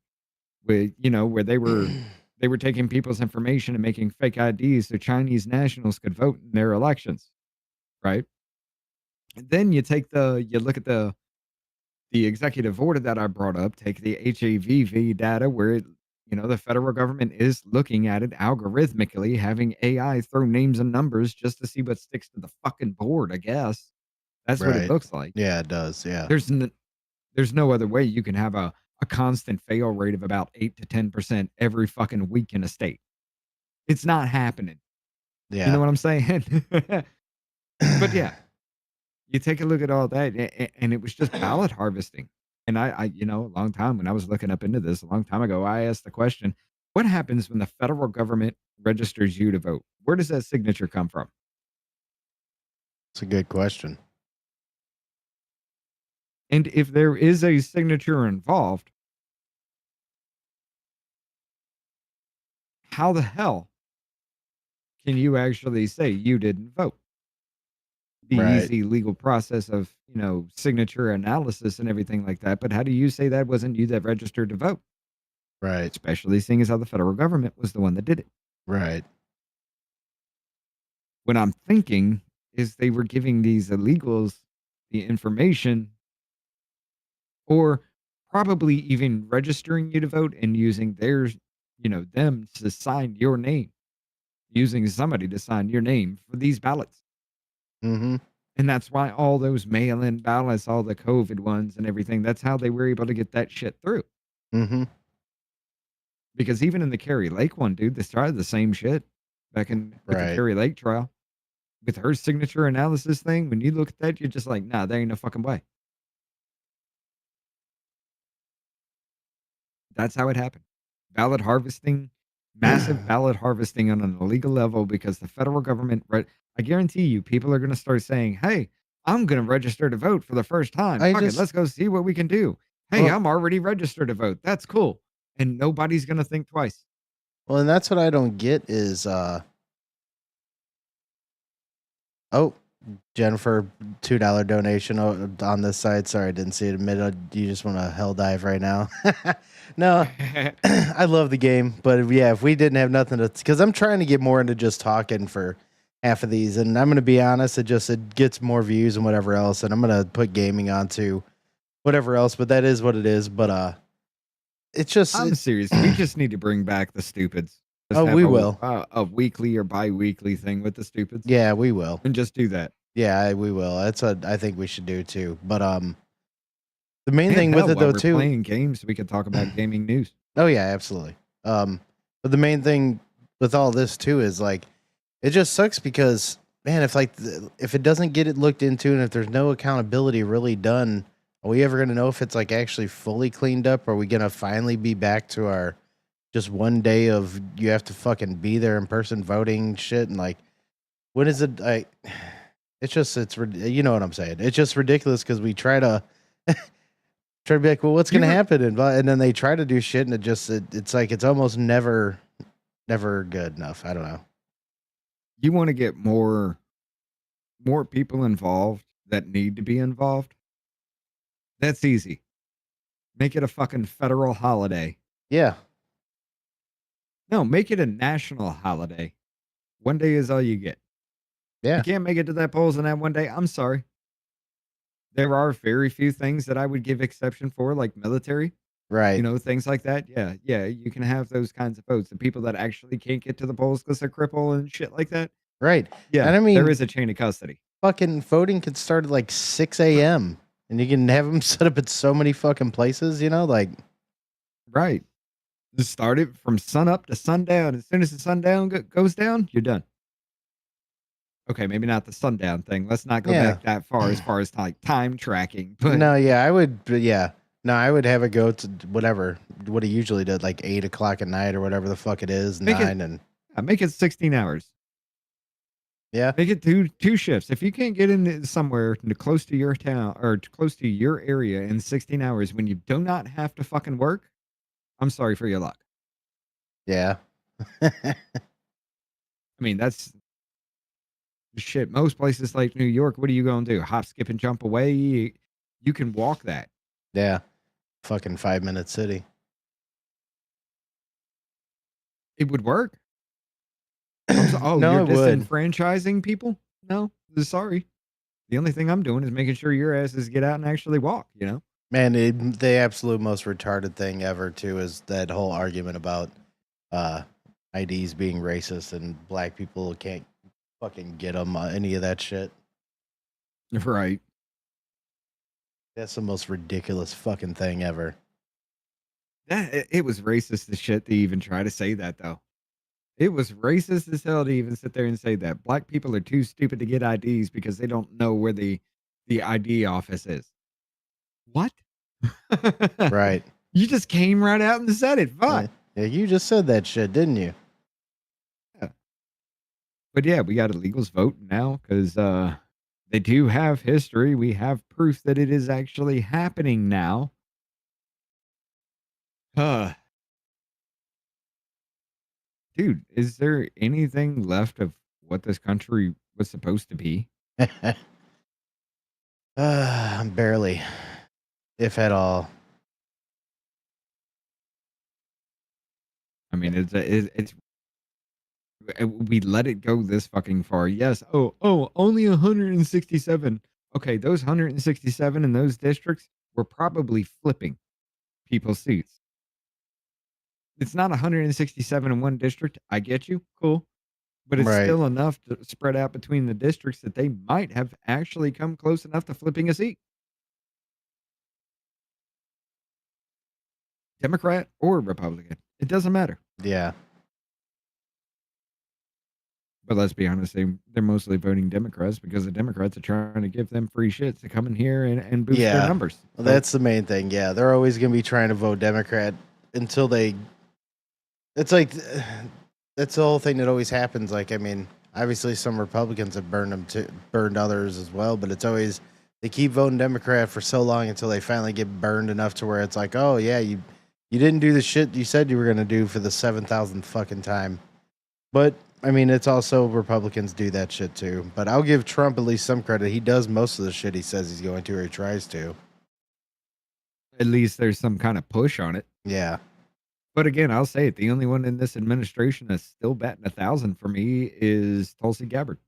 with, where they were taking people's information and making fake IDs so Chinese nationals could vote in their elections, right? And then you look at the executive order that I brought up, take the HAVV data where the federal government is looking at it algorithmically, having AI throw names and numbers just to see what sticks to the fucking board, I guess. That's what it
Right.
looks like.
Yeah, it does. Yeah.
There's no other way you can have a constant fail rate of about 8 to 10% every fucking week in a state. It's not happening.
Yeah.
You know what I'm saying? But yeah, you take a look at all that, and it was just ballot harvesting. And I a long time when I was looking up into this a long time ago, I asked the question, what happens when the federal government registers you to vote? Where does that signature come from?
It's a good question.
And if there is a signature involved, how the hell can you actually say you didn't vote? The
Right.
easy legal process of, signature analysis and everything like that. But how do you say that wasn't you that registered to vote?
Right.
Especially seeing as how the federal government was the one that did it.
Right.
What I'm thinking is they were giving these illegals the information or probably even registering you to vote and using theirs, them to sign your name, using somebody to sign your name for these ballots.
Mm-hmm.
And that's why all those mail-in ballots, all the COVID ones and everything, that's how they were able to get that shit through.
Mm-hmm.
Because even in the Carrie Lake one, dude, they tried the same shit back in with the
Right.
Carrie Lake trial. With her signature analysis thing, when you look at that, you're just like, nah, there ain't no fucking way. That's how it happened. Ballot harvesting, massive ballot harvesting on an illegal level because the federal government, I guarantee you, people are going to start saying, hey, I'm going to register to vote for the first time.
I
Fuck it,
just
let's go see what we can do. Hey,
well,
I'm already registered to vote. That's cool. And nobody's going to think twice.
well, and that's what I don't get is oh, Jennifer, $2 donation on this side. Sorry, I didn't see it. Admit you just want to hell dive right now. No, I love the game, but yeah, if we didn't have nothing to, because I'm trying to get more into just talking for half of these, and I'm gonna be honest, it gets more views and whatever else, and I'm gonna put gaming onto whatever else, but that is what it is. But it's just
I'm serious. We just need to bring back the stupids. Just
oh,
have
we will.
a weekly or bi-weekly thing with the stupids.
Yeah, we will.
And just do that.
Yeah, we will. That's what I think we should do too. But the main
And
thing with
hell,
it
while
though
we're
too.
playing games, we could talk about gaming news.
Oh yeah, absolutely. But the main thing with all this too is like, it just sucks because man, if it doesn't get it looked into and if there's no accountability really done, are we ever gonna know if it's like actually fully cleaned up? Are we gonna finally be back to our just one day of you have to fucking be there in person voting shit and like, when is it? You know what I'm saying? It's just ridiculous because we try to be like, well, what's gonna happen? And then they try to do shit, and it's like it's almost never good enough. I don't know.
You want to get more people involved that need to be involved? That's easy. Make it a fucking federal holiday.
Yeah.
No, make it a national holiday. One day is all you get.
Yeah.
You can't make it to that polls in that one day. I'm sorry. There are very few things that I would give exception for, like military.
Right.
You know, things like that. Yeah, you can have those kinds of votes. The people that actually can't get to the polls because they're crippled and shit like that.
Right.
Yeah,
And I mean,
there is a chain of custody.
Fucking voting could start at like 6 a.m. and you can have them set up at so many fucking places. You know, like
right. Just start it from sun up to sundown. As soon as the sundown goes down, you're done. Okay, maybe not the sundown thing. Let's not go back that far as like time tracking. But
no, yeah, I would. Yeah, no, I would have it go to what he usually did, like 8 o'clock at night or whatever the fuck it is,
make
9 and
make it 16 hours.
Yeah,
make it two shifts. If you can't get in somewhere close to your town or close to your area in 16 hours when you do not have to fucking work, I'm sorry for your luck.
Yeah.
I mean, that's shit. Most places like New York, what are you going to do? Hop, skip, and jump away? You can walk that.
Yeah. Fucking 5-minute city.
It would work. Oh,
no,
you're
it would.
disenfranchising people? No, sorry. The only thing I'm doing is making sure your asses get out and actually walk, you know?
Man, the absolute most retarded thing ever, too, is that whole argument about IDs being racist and black people can't fucking get them, any of that shit.
Right.
That's the most ridiculous fucking thing ever.
It was racist as shit to even try to say that, though. It was racist as hell to even sit there and say that. Black people are too stupid to get IDs because they don't know where the ID office is. What?
Right.
You just came right out and said it. Fuck.
Yeah, you just said that shit, didn't you?
Yeah. But yeah, we got illegals vote now because they do have history. We have proof that it is actually happening now. Dude, is there anything left of what this country was supposed to be?
Barely, if at all.
I mean, it's we let it go this fucking far. Yes. Oh, only 167. Okay, those 167 in those districts were probably flipping people's seats. It's not 167 in one district. I get you. Cool. But it's still enough to spread out between the districts that they might have actually come close enough to flipping a seat. Democrat or Republican. It doesn't matter.
Yeah.
But let's be honest, they're mostly voting Democrats because the Democrats are trying to give them free shit to come in here and boost their numbers.
Well, that's the main thing. Yeah, they're always going to be trying to vote Democrat until they. It's like that's the whole thing that always happens. Like, I mean, obviously some Republicans have burned others as well, but it's always they keep voting Democrat for so long until they finally get burned enough to where it's like, oh yeah, you didn't do the shit you said you were going to do for the 7,000th fucking time. But I mean, it's also Republicans do that shit too. But I'll give Trump at least some credit. He does most of the shit he says he's going to, or he tries to.
At least there's some kind of push on it.
Yeah.
But again, I'll say it. The only one in this administration that's still batting 1,000 for me is Tulsi Gabbard.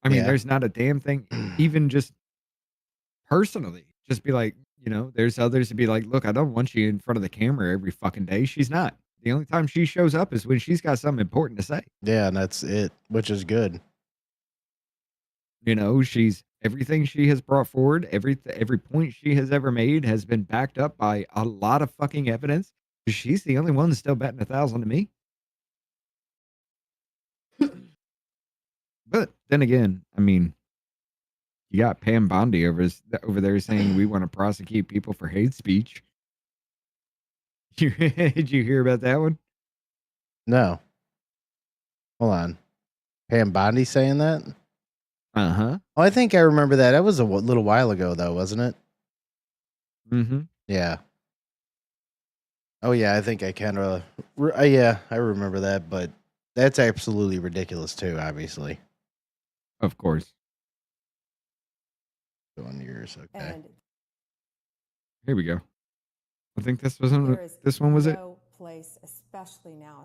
I mean, there's not a damn thing, even just personally, just be like, there's others to be like, look, I don't want you in front of the camera every fucking day. She's not. The only time she shows up is when she's got something important to say.
Yeah, and that's it, which is good.
She's everything she has brought forward, every point she has ever made has been backed up by a lot of fucking evidence. She's the only one that's still batting 1,000 to me. But then again, I mean, you got Pam Bondi over there saying we want to prosecute people for hate speech. Did you hear about that one?
No. Hold on. Pam Bondi saying that?
Uh-huh.
Oh, I think I remember that. That was a little while ago, though, wasn't it?
Mm-hmm.
Yeah. Oh, yeah, I think I kind of... yeah, I remember that, but that's absolutely ridiculous, too, obviously.
Of course.
Go on yours, okay.
And
here we go. I think this was this one was it?
Place, especially now,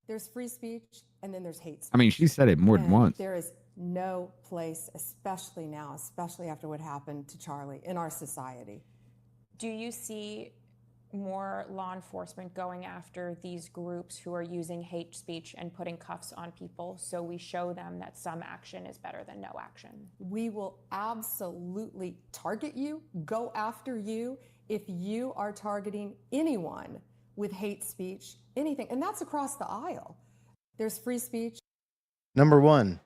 there's free speech and then there's hate speech.
I mean, she said it more than once.
There is no place, especially now, especially after what happened to Charlie in our society.
Do you see more law enforcement going after these groups who are using hate speech and putting cuffs on people so we show them that some action is better than no action?
We will absolutely target you, go after you if you are targeting anyone with hate speech, anything. And that's across the aisle. There's free speech.
Number one,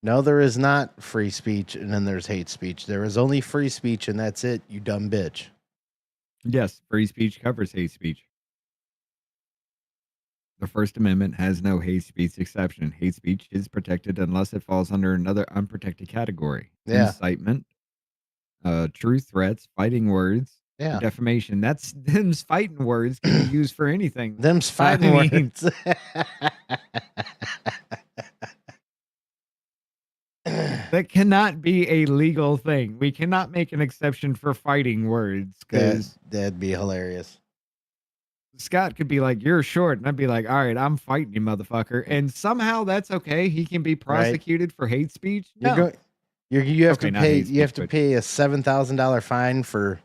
no, there is not free speech and then there's hate speech. There is only free speech and that's it, you dumb bitch.
Yes, free speech covers hate speech. The First Amendment has no hate speech exception. Hate speech is protected unless it falls under another unprotected category.
Yeah.
Incitement, true threats, fighting words,
yeah,
defamation. Them's fighting words can be used for anything.
Them's fighting words.
That cannot be a legal thing. We cannot make an exception for fighting words because
that'd be hilarious.
Scott could be like, "You're short," and I'd be like, "All right, I'm fighting you, motherfucker." And somehow that's okay. He can be prosecuted for hate speech. No.
You have
Okay,
to
not
pay.
hate
You have
speech,
to pay a $7,000 fine for,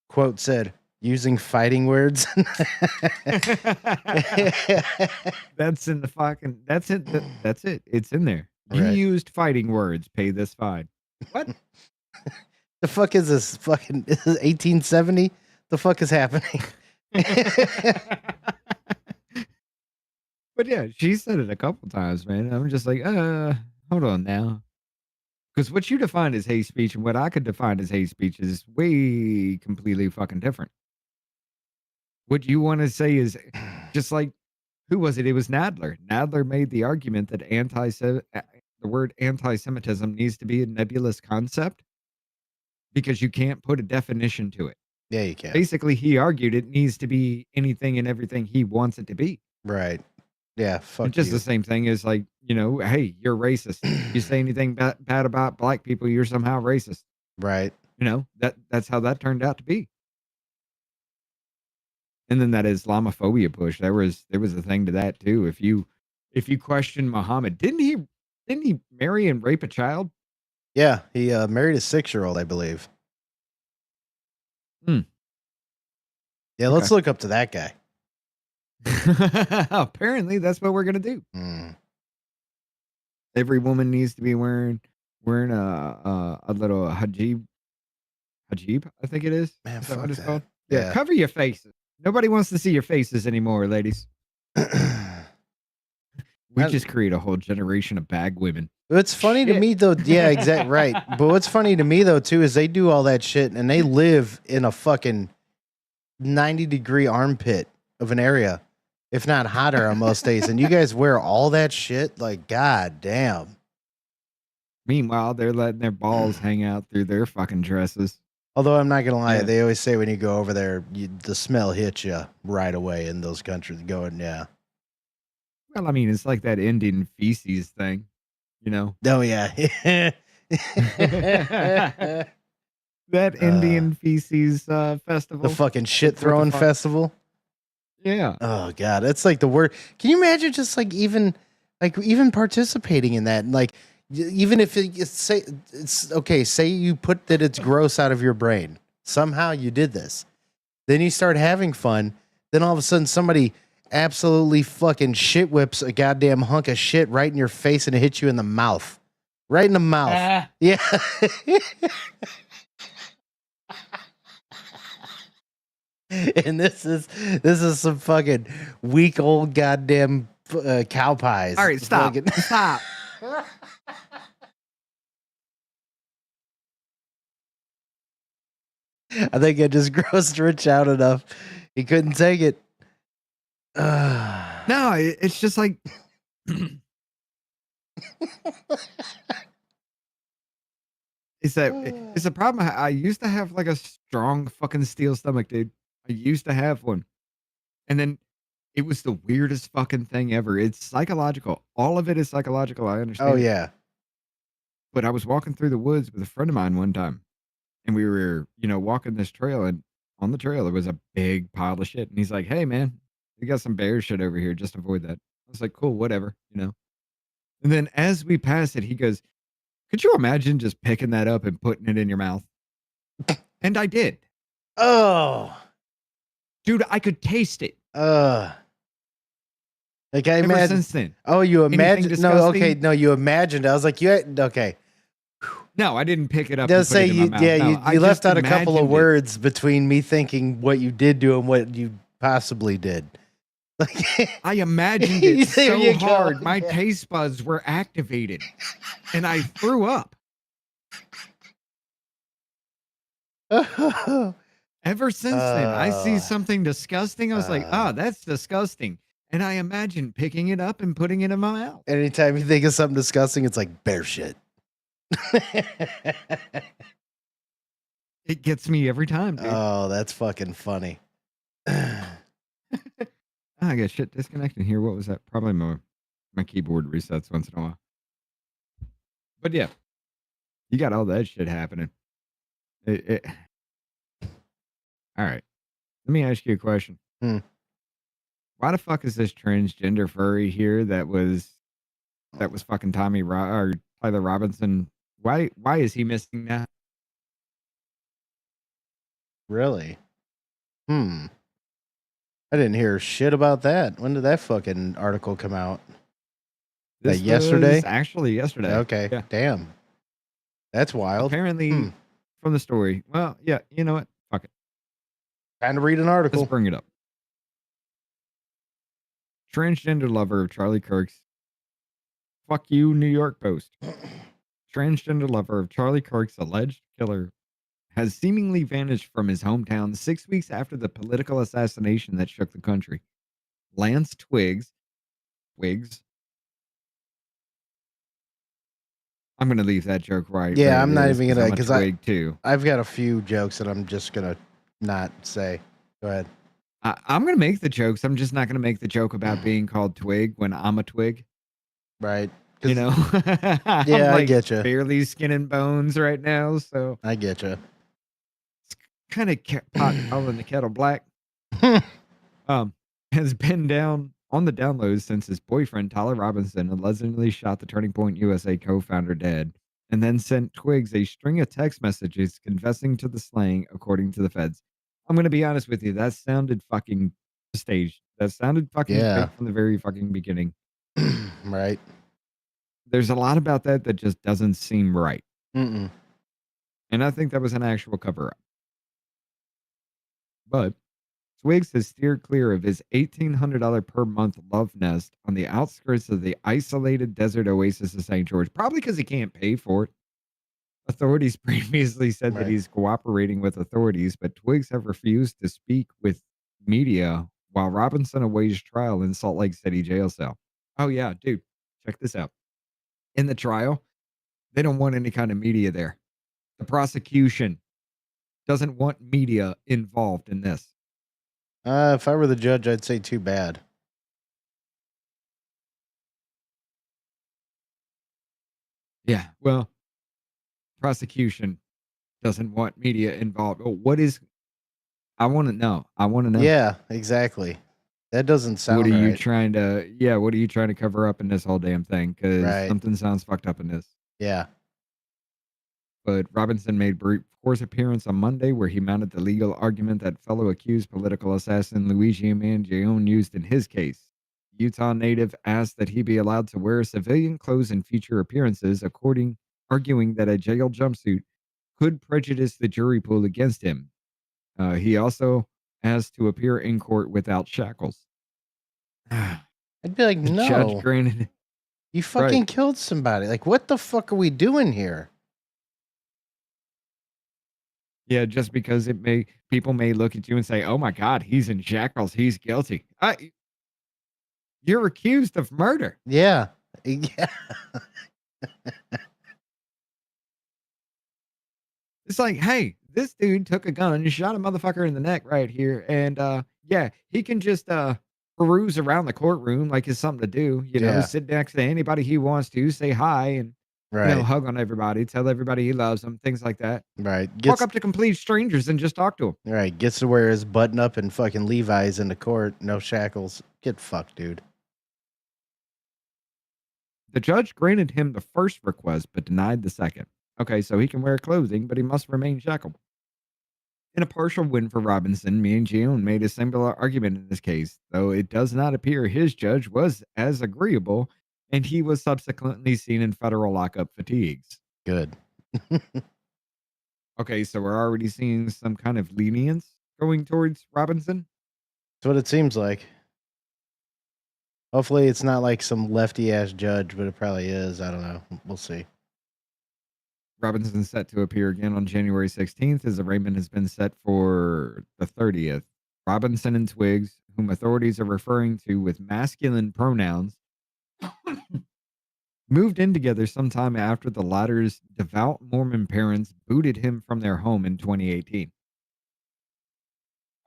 quote said, using fighting words.
That's in the fucking. That's it. That's it. It's in there. You
Right.
used fighting words. Pay this fine. What?
The fuck is this? Fucking is this 1870? The fuck is happening?
But yeah, she said it a couple times, man. I'm just like, hold on now. Because what you define as hate speech and what I could define as hate speech is way completely fucking different. What you want to say is just like, who was it? It was Nadler. Nadler made the argument that the word anti-Semitism needs to be a nebulous concept because you can't put a definition to it.
Yeah, you can.
Basically, he argued it needs to be anything and everything he wants it to be.
Right. Yeah, fuck
It's just
you.
the same thing as like, hey, you're racist. You say anything bad about black people, you're somehow racist.
Right.
That's how that turned out to be. And then that Islamophobia push, there was a thing to that too. If you question Muhammad, didn't he marry and rape a child?
Yeah, he married a 6-year-old, I believe.
Hmm.
Yeah, let's look up to that guy.
Apparently, that's what we're gonna do.
Mm.
Every woman needs to be wearing a little hijab. I think it is.
Man,
Is that
fuck
what it's
that.
called?
Yeah.
Cover your faces. Nobody wants to see your faces anymore, ladies. We just create a whole generation of bag women.
What's funny to me though, yeah, exactly right. But what's funny to me though too is they do all that shit and they live in a fucking 90-degree armpit of an area, if not hotter on most days. And you guys wear all that shit, like god damn.
Meanwhile, they're letting their balls hang out through their fucking dresses.
Although I'm not gonna lie,
Yeah.
they always say when you go over there, the smell hits you right away in those countries. Going, yeah.
Well, I mean, it's like that Indian feces thing, you know?
Oh yeah.
That Indian feces festival.
The fucking shit
What the
throwing
fuck?
festival.
Yeah.
Oh god, it's like the word. Can you imagine just like even participating in that? Like even if it's okay, say you put that it's gross out of your brain. Somehow you did this. Then you start having fun. Then all of a sudden somebody absolutely fucking shit whips a goddamn hunk of shit right in your face and it hits you in the mouth. Right in the mouth. Yeah. And this is some fucking weak old goddamn cow pies.
All right, stop.
Fucking-
Stop.
I think I just grossed Rich out enough. He couldn't take it.
No, it's just like it's a problem. I used to have like a strong fucking steel stomach, dude. I used to have one. And then it was the weirdest fucking thing ever. It's psychological. All of it is psychological. I understand.
Oh
it.
yeah.
But I was walking through the woods with a friend of mine one time. And we were, walking this trail, and on the trail there was a big pile of shit. And he's like, "Hey man, we got some bear shit over here. Just avoid that." I was like, "Cool, whatever," And then as we passed it, he goes, "Could you imagine just picking that up and putting it in your mouth?" And I did.
Oh.
Dude, I could taste it.
Like I
Ever
imagine.
since then.
Oh, you
Anything
imagined? No, okay,
disgusting?
no, you imagined. I was like, okay.
No, I didn't pick it up.
Does
and put
say
it in my
you?
mouth.
Yeah,
No,
you
I
left
just
out a couple of
imagined it.
words between me thinking what you did do and what you possibly did. Like
I imagined
There
it so
you go.
hard. My
Yeah.
taste buds were activated, and I threw up. Ever since then, I see something disgusting. I was like, "Oh, that's disgusting," and I imagined picking it up and putting it in my mouth.
Anytime you think of something disgusting, it's like bear shit.
It gets me every time, dude.
Oh, that's fucking funny.
I got shit disconnected here. What was that? Probably my keyboard resets once in a while. But yeah, you got all that shit happening. All right. Let me ask you a question. Why the fuck is this transgender furry here that was fucking or Tyler Robinson? Why is he missing now?
Really? I didn't hear shit about that. When did that fucking article come out?
This
Yesterday?
was actually yesterday.
Okay.
Yeah.
Damn. That's wild.
Apparently from the story. Well, yeah, you know what? Fuck it.
Time to read an article.
Let's bring it up. Transgender lover of Charlie Kirk's. Fuck you, New York Post. Transgender lover of Charlie Kirk's alleged killer has seemingly vanished from his hometown 6 weeks after the political assassination that shook the country. Lance Twigs. I'm going to leave that joke right.
Yeah,
where
I'm
it
not
is,
even gonna
I'm a
because
twig too.
I've got a few jokes that I'm just gonna not say. Go ahead.
I'm going to make the jokes. I'm just not going to make the joke about being called Twig when I'm a twig.
Right.
You know?
Yeah,
I'm
I
like
get you.
barely skin and bones right now. So
I get you.
kind of pot calling the kettle black. Has been down on the downloads since his boyfriend, Tyler Robinson, allegedly shot the Turning Point USA co-founder dead and then sent Twigs a string of text messages confessing to the slaying, according to the feds. I'm going to be honest with you. That sounded fucking staged. That sounded fucking
Yeah.
fake from the very fucking beginning.
Right.
There's a lot about that that just doesn't seem right.
Mm-mm.
And I think that was an actual cover-up. But Twigs has steered clear of his $1,800 per month love nest on the outskirts of the isolated desert oasis of St. George, probably because he can't pay for it. Authorities previously said that
Right.
he's cooperating with authorities, but Twigs have refused to speak with media while Robinson awaits trial in Salt Lake City jail cell. Oh, yeah, dude, check this out. In the trial, they don't want any kind of media there. The prosecution doesn't want media involved in this.
If I were the judge, I'd say too bad.
Yeah, well, prosecution doesn't want media involved. Oh, what is? I want to know. I want to know.
Yeah, exactly. That doesn't
What
sound
are you
right.
trying to? Yeah, what are you trying to cover up in this whole damn thing? Because
Right.
something sounds fucked up in this.
Yeah.
But Robinson made brief court appearance on Monday, where he mounted the legal argument that fellow accused political assassin Luigi Mangione used in his case. Utah native asked that he be allowed to wear civilian clothes in future appearances, arguing that a jail jumpsuit could prejudice the jury pool against him. He also asked to appear in court without shackles.
I'd be like,
The judge
no,
granted.
you fucking
Right.
killed somebody. Like, what the fuck are we doing here?
Yeah, just because people may look at you and say, "Oh my God, he's in shackles. He's guilty." You're accused of murder.
Yeah. Yeah.
It's like, hey, this dude took a gun and shot a motherfucker in the neck right here, and yeah, he can just peruse around the courtroom like it's something to do.
Yeah.
Sit next to anybody he wants to, say hi, and
Right.
hug on everybody, tell everybody he loves them, things like that.
Right.
Walk up to complete strangers and just talk to them.
Right. Gets to wear his button up and fucking Levi's into court. No shackles. Get fucked, dude.
The judge granted him the first request, but denied the second. Okay, so he can wear clothing, but he must remain shackled. In a partial win for Robinson, Mangione made a similar argument in this case, though it does not appear his judge was as agreeable, and he was subsequently seen in federal lockup fatigues.
Good.
Okay, so we're already seeing some kind of lenience going towards Robinson.
That's what it seems like. Hopefully it's not like some lefty ass judge, but it probably is. I don't know. We'll see.
Robinson's set to appear again on January 16th. His arraignment has been set for the 30th. Robinson and Twigs, whom authorities are referring to with masculine pronouns, moved in together sometime after the latter's devout Mormon parents booted him from their home in 2018.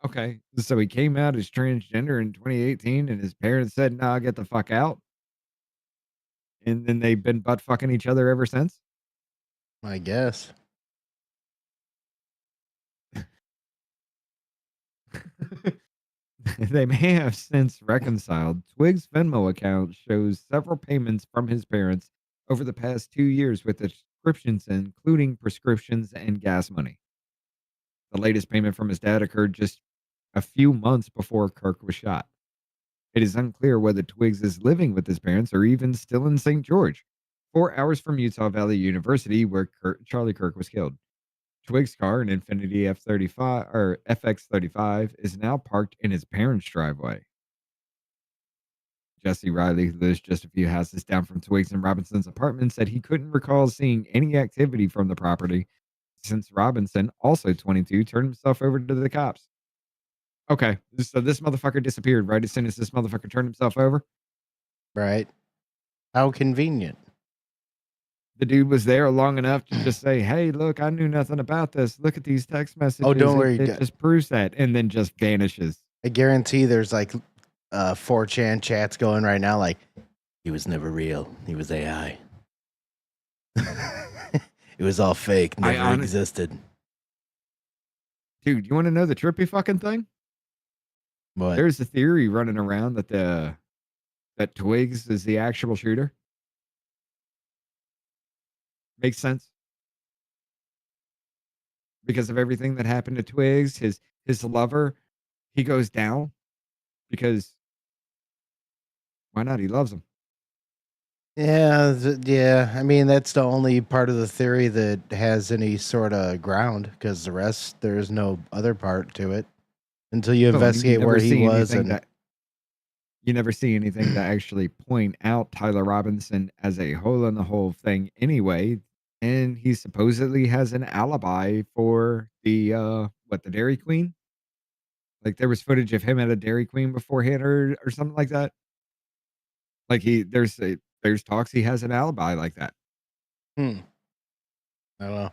Okay, so he came out as transgender in 2018 and his parents said, "Nah, get the fuck out." And then they've been butt fucking each other ever since?
I guess.
They may have since reconciled. Twig's Venmo account shows several payments from his parents over the past 2 years with subscriptions, including prescriptions and gas money. The latest payment from his dad occurred just a few months before Kirk was shot. It is unclear whether Twigs is living with his parents or even still in St. George, 4 hours from Utah Valley University, where Charlie Kirk was killed. Twig's car, an Infiniti F35 or FX35, is now parked in his parents' driveway. Jesse Riley, who lives just a few houses down from Twigs and Robinson's apartment, said he couldn't recall seeing any activity from the property since Robinson, also 22, turned himself over to the cops. Okay, so this motherfucker disappeared right as soon as this motherfucker turned himself over?
Right. How convenient.
The dude was there long enough to just say, "Hey, look, I knew nothing about this. Look at these text messages.
Oh, don't worry.
It just proves that," and then just vanishes.
I guarantee there's like 4chan chats going right now like, he was never real. He was AI. It was all fake. Never existed.
Dude, you want to know the trippy fucking thing?
What?
There's a theory running around that that Twigs is the actual shooter. Makes sense. Because of everything that happened to Twigs, his lover, he goes down because why not? He loves him.
Yeah, yeah. I mean, that's the only part of the theory that has any sort of ground because the rest, there is no other part to it. until you
Oh, and you
investigate
never
where he
see
was.
anything
And
that you never see anything to actually point out Tyler Robinson as a hole in the whole thing anyway. And he supposedly has an alibi for the Dairy Queen. Like there was footage of him at a Dairy Queen beforehand or something like that. Like there's talks he has an alibi like that.
I don't know.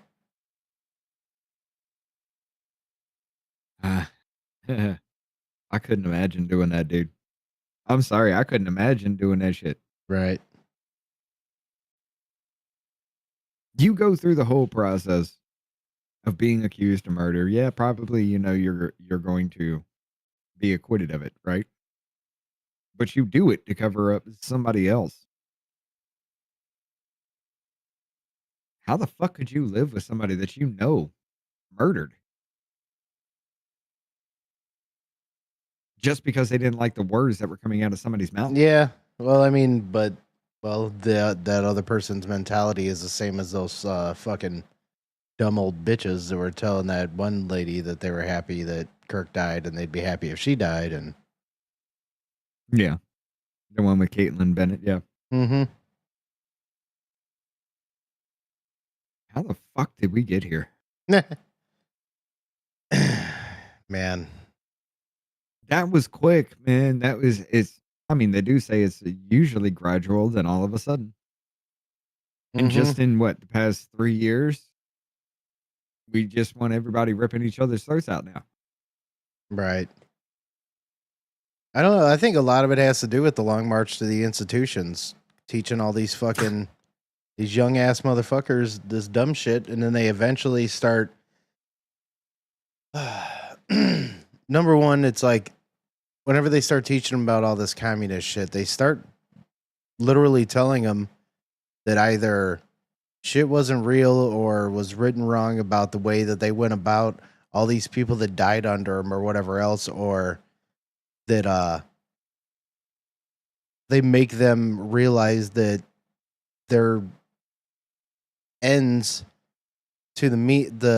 I couldn't imagine doing that, dude. I'm sorry, I couldn't imagine doing that shit.
Right.
You go through the whole process of being accused of murder. Yeah, probably you're going to be acquitted of it, right? But you do it to cover up somebody else. How the fuck could you live with somebody that you know murdered? Just because they didn't like the words that were coming out of somebody's mouth.
Yeah. Well, I mean, but that other person's mentality is the same as those fucking dumb old bitches that were telling that one lady that they were happy that Kirk died and they'd be happy if she died. And
Yeah. The one with Caitlin Bennett, yeah.
mm-hmm.
How the fuck did we get here?
Man.
That was quick, man. They do say it's usually gradual, then all of a sudden. And just in the past 3 years, we just want everybody ripping each other's throats out now.
Right. I don't know. I think a lot of it has to do with the long march to the institutions, teaching all these fucking these young ass motherfuckers this dumb shit, and then they eventually start. Number one, it's like whenever they start teaching them about all this communist shit, they start literally telling them that either shit wasn't real or was written wrong about the way that they went about all these people that died under them or whatever else, or that they make them realize that their ends to the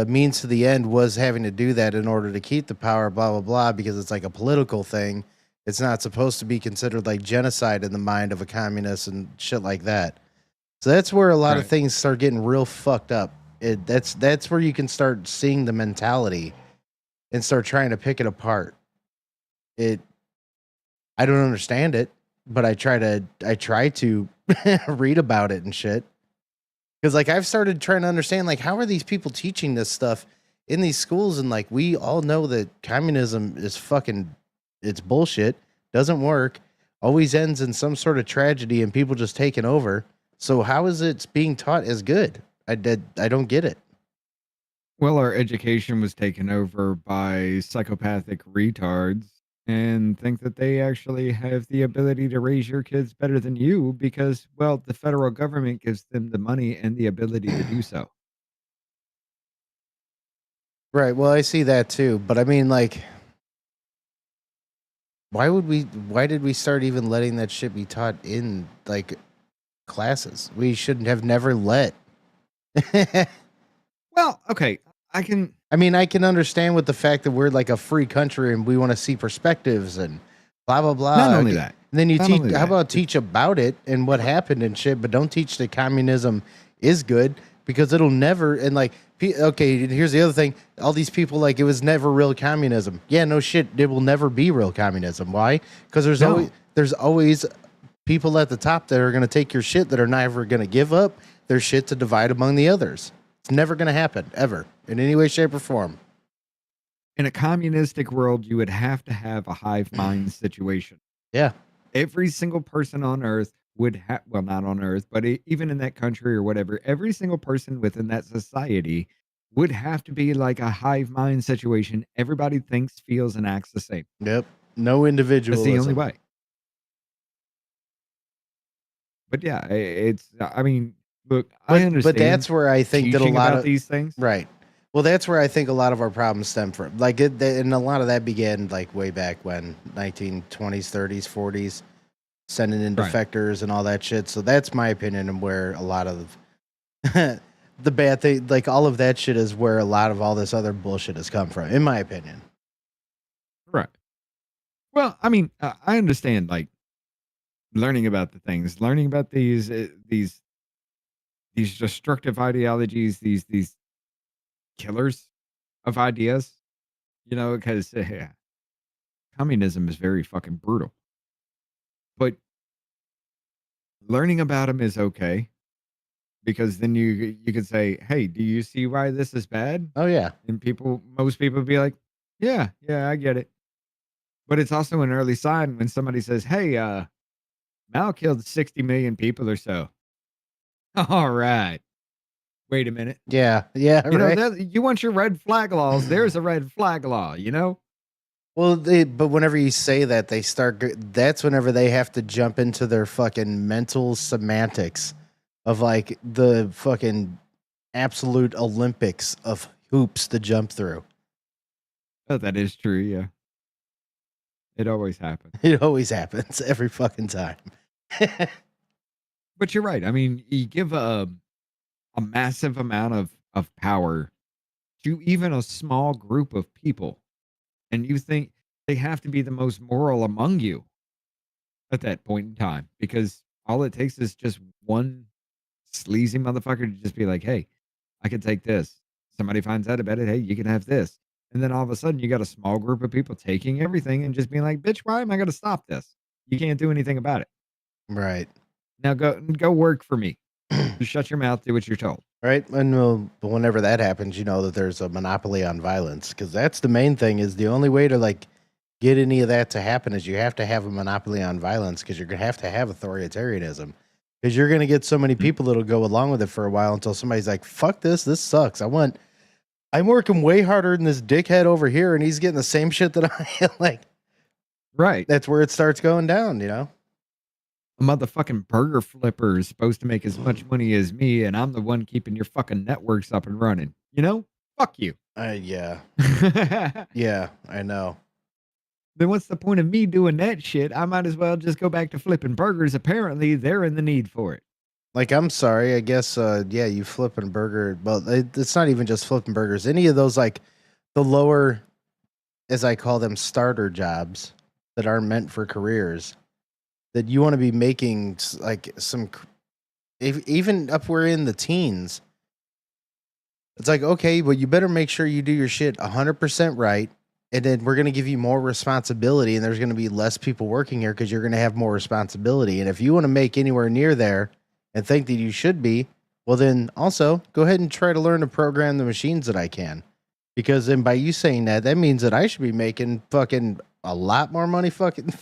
means to the end was having to do that in order to keep the power, blah blah blah, because it's like a political thing. It's not supposed to be considered like genocide in the mind of a communist and shit like that. So that's where a lot of things start getting real fucked up. That's where you can start seeing the mentality and start trying to pick it apart. I don't understand it, but I try to read about it and shit. Because like I've started trying to understand like how are these people teaching this stuff in these schools, and like we all know that communism is it's bullshit, doesn't work, always ends in some sort of tragedy and people just taking over. So how is it being taught as good? I don't get it.
Well, our education was taken over by psychopathic retards and think that they actually have the ability to raise your kids better than you because, well, the federal government gives them the money and the ability to do so.
Right. Well, I see that too. But I mean, like, why did we start even letting that shit be taught in like classes? We shouldn't have never let.
Well, okay. I can
understand with the fact that we're like a free country and we want to see perspectives and blah, blah, blah.
Not only that.
And then you
Not
teach,
only
how
that.
about teach about it and what happened and shit, but don't teach that communism is good because it'll never, and like, okay, here's the other thing. All these people, like, it was never real communism. Yeah, no shit. It will never be real communism. Why? Because there's always people at the top that are going to take your shit that are never going to give up their shit to divide among the others. It's never going to happen, ever, in any way, shape, or form.
In a communistic world, you would have to have a hive mind situation.
Yeah.
Every single person on Earth would have, well, not on Earth, but even in that country or whatever, every single person within that society would have to be like a hive mind situation. Everybody thinks, feels, and acts the same.
Yep. No individualism.
That's the only way. But yeah, look, I understand.
But that's where I think that a
teaching
lot
about
of
these things.
Right. Well, that's where I think a lot of our problems stem from. Like, and a lot of that began like way back when, 1920s, 30s, 40s, sending in defectors and all that shit. So that's my opinion, and where a lot of the bad thing, like all of that shit, is where a lot of all this other bullshit has come from, in my opinion.
Right. Well, I mean, I understand like learning about the things, learning about these destructive ideologies, these killers of ideas, because communism is very fucking brutal. But learning about them is okay because then you can say, "Hey, do you see why this is bad?"
Oh yeah.
And most people be like, "Yeah, yeah, I get it." But it's also an early sign when somebody says, "Hey, Mao killed 60 million people or so." All right. Wait a minute.
Yeah. Yeah. Right.
That you want your red flag laws, there's a red flag law,
Well, but whenever you say that, they that's whenever they have to jump into their fucking mental semantics of like the fucking absolute Olympics of hoops to jump through.
Oh, that is true, yeah. It always happens.
It always happens every fucking time.
But you're right. I mean, you give a massive amount of power to even a small group of people, and you think they have to be the most moral among you at that point in time because all it takes is just one sleazy motherfucker to just be like, "Hey, I can take this." Somebody finds out about it. "Hey, you can have this." And then all of a sudden, you got a small group of people taking everything and just being like, "Bitch, why am I going to stop this? You can't do anything about it.
Right.
Now go work for me. Just shut your mouth. Do what you're told."
Right. And whenever that happens, you know that there's a monopoly on violence because that's the main thing. Is the only way to like get any of that to happen is you have to have a monopoly on violence because you're gonna have to have authoritarianism because you're gonna get so many people that'll go along with it for a while until somebody's like, "Fuck this! This sucks. I'm working way harder than this dickhead over here, and he's getting the same shit that I am." Like,
right.
That's where it starts going down. You know.
A motherfucking burger flipper is supposed to make as much money as me, and I'm the one keeping your fucking networks up and running. Fuck you.
Yeah. Yeah, I know.
Then what's the point of me doing that shit? I might as well just go back to flipping burgers. Apparently, they're in the need for it.
Like, I'm sorry. I guess, yeah, you flipping burger. Well, it's not even just flipping burgers. Any of those, like, the lower, as I call them, starter jobs that aren't meant for careers that you want to be making, like, even up where in the teens. It's like, okay, but you better make sure you do your shit 100% right. And then we're going to give you more responsibility, and there's going to be less people working here because you're going to have more responsibility. And if you want to make anywhere near there and think that you should be, well, then also go ahead and try to learn to program the machines that I can. Because then by you saying that, that means that I should be making fucking a lot more money, fucking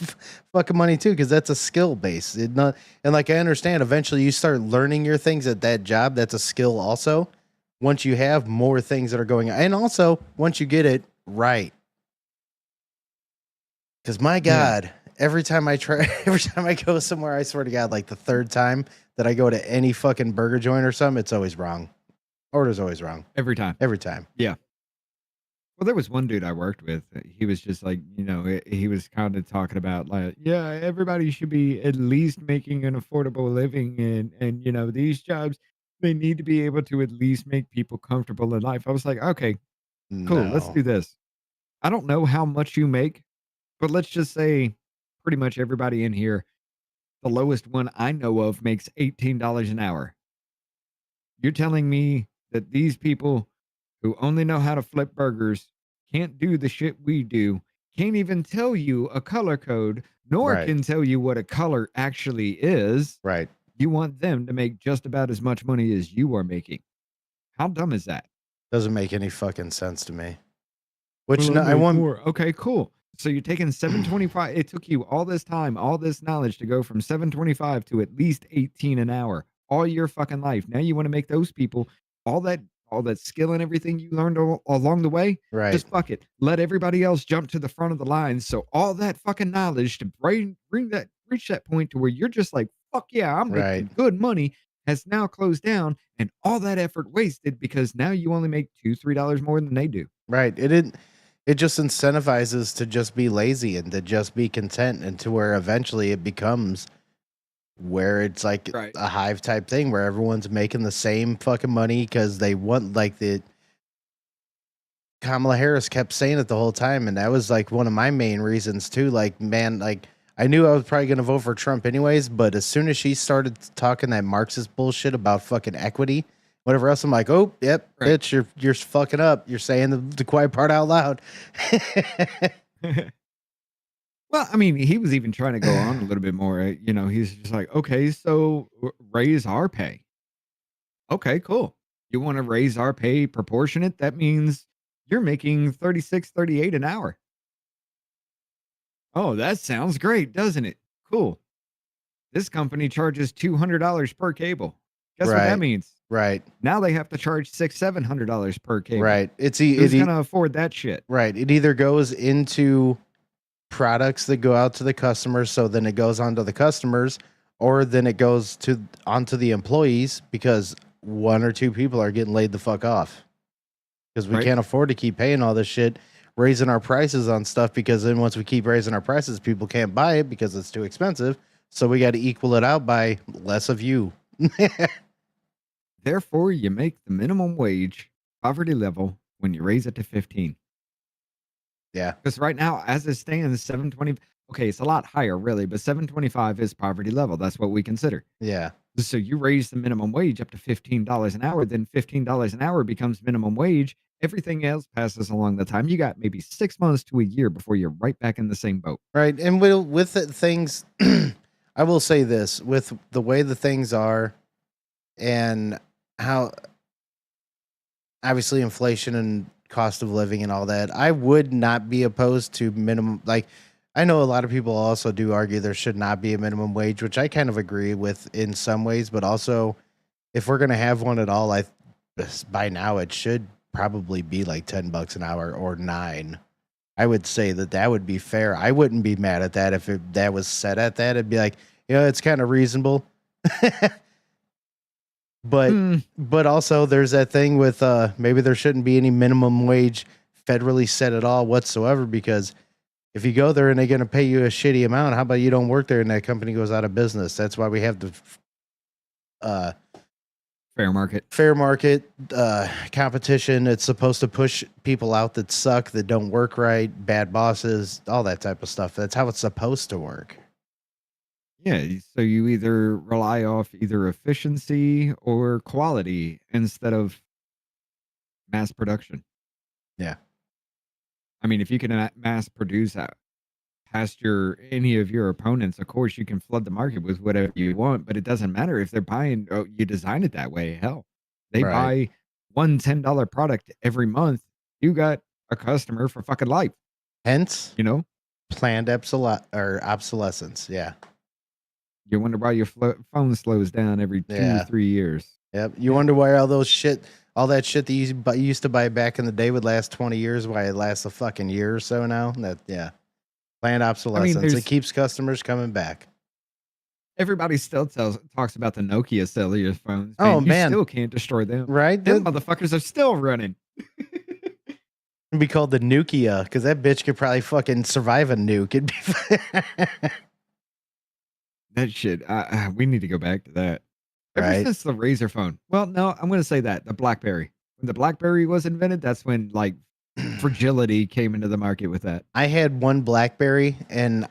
money too, because that's a skill base. And like I understand, eventually you start learning your things at that job. That's a skill also. Once you have more things that are going on, and also once you get it right. Because my God, every time I go somewhere, I swear to God, like the third time that I go to any fucking burger joint or something, it's always wrong. Order's always wrong.
Every time.
Every time.
Yeah. Well, there was one dude I worked with. He was just like, he was kind of talking about like, yeah, everybody should be at least making an affordable living. And these jobs, they need to be able to at least make people comfortable in life. I was like, okay, cool. Let's
No.
do this. I don't know how much you make, but let's just say pretty much everybody in here, the lowest one I know of makes $18 an hour. You're telling me that these people who only know how to flip burgers can't do the shit we do, can't even tell you a color code, nor
Right.
can tell you what a color actually is.
Right.
You want them to make just about as much money as you are making. How dumb is that?
Doesn't make any fucking sense to me. Which
Well,
no, I
make
want
more. Okay, cool. So you're taking 725. It took you all this time, all this knowledge to go from 725 to at least 18 an hour all your fucking life. Now you want to make those people all that skill and everything you learned along the way.
Right.
Just fuck it. Let everybody else jump to the front of the line. So all that fucking knowledge to reach that point to where you're just like, fuck yeah, I'm making
Right.
good money has now closed down and all that effort wasted because now you only make $2-3 more than they do.
Right. It just incentivizes to just be lazy and to just be content, and to where eventually it becomes where it's like
Right.
a hive type thing where everyone's making the same fucking money because they want like Kamala Harris kept saying it the whole time, and that was like one of my main reasons too. Like, man, like I knew I was probably gonna vote for Trump anyways, but as soon as she started talking that Marxist bullshit about fucking equity, whatever else, I'm like, oh, yep, bitch, you're fucking up. You're saying the quiet part out loud.
Well, I mean, he was even trying to go on a little bit more. You know, he's just like, okay, so raise our pay. Okay, cool. You want to raise our pay proportionate? That means you're making 36, 38 an hour. Oh, that sounds great, doesn't it? Cool. This company charges $200 per cable. Guess what that means?
Right.
Now they have to charge $700 per cable.
Right.
Who's gonna afford that shit?
Right. It either goes into products that go out to the customers, so then it goes onto the customers, or then it goes onto the employees because one or two people are getting laid the fuck off because we can't afford to keep paying all this shit, raising our prices on stuff, because then once we keep raising our prices, people can't buy it because it's too expensive. So we got to equal it out by less of you.
Therefore, you make the minimum wage poverty level when you raise it to 15.
Yeah.
Because right now, as it stands, 720. Okay, it's a lot higher, really, but 725 is poverty level. That's what we consider.
Yeah.
So you raise the minimum wage up to $15 an hour, then $15 an hour becomes minimum wage. Everything else passes along the time. You got maybe 6 months to a year before you're right back in the same boat.
Right. And with it, things, I will say this, with the way the things are and how obviously inflation and cost of living and all that, I would not be opposed to minimum. Like, I know a lot of people also do argue there should not be a minimum wage, which I kind of agree with in some ways, but also if we're going to have one at all, by now it should probably be like $10 an hour or $9. I would say that would be fair. I wouldn't be mad at that if that was set at that. It'd be like, it's kind of reasonable. But also there's that thing with maybe there shouldn't be any minimum wage federally set at all whatsoever, because if you go there and they're going to pay you a shitty amount, how about you don't work there and that company goes out of business? That's why we have the
fair market
competition. It's supposed to push people out that suck, that don't work right, bad bosses, all that type of stuff. That's how it's supposed to work.
Yeah, so you either rely off either efficiency or quality instead of mass production.
Yeah.
I mean, if you can mass produce past any of your opponents, of course you can flood the market with whatever you want, but it doesn't matter if they're buying. Oh, you design it that way. Hell, they buy one $10 product every month. You got a customer for fucking life.
Hence, planned obsolescence. Yeah.
You wonder why your phone slows down every 2 or 3 years.
Yep. You wonder why all that shit that you used to buy back in the day would last 20 years, why it lasts a fucking year or so now. Planned obsolescence. It keeps customers coming back.
Everybody still talks about the Nokia cellular phones.
Oh, man.
You still can't destroy them.
Right?
Them motherfuckers are still running.
It'd be called the Nukia, because that bitch could probably fucking survive a nuke. It'd be
that shit. We need to go back to that. Ever since the Razor phone. Well, no, I'm going to say that. The BlackBerry. When the BlackBerry was invented, that's when, like, fragility came into the market with that.
I had one BlackBerry, and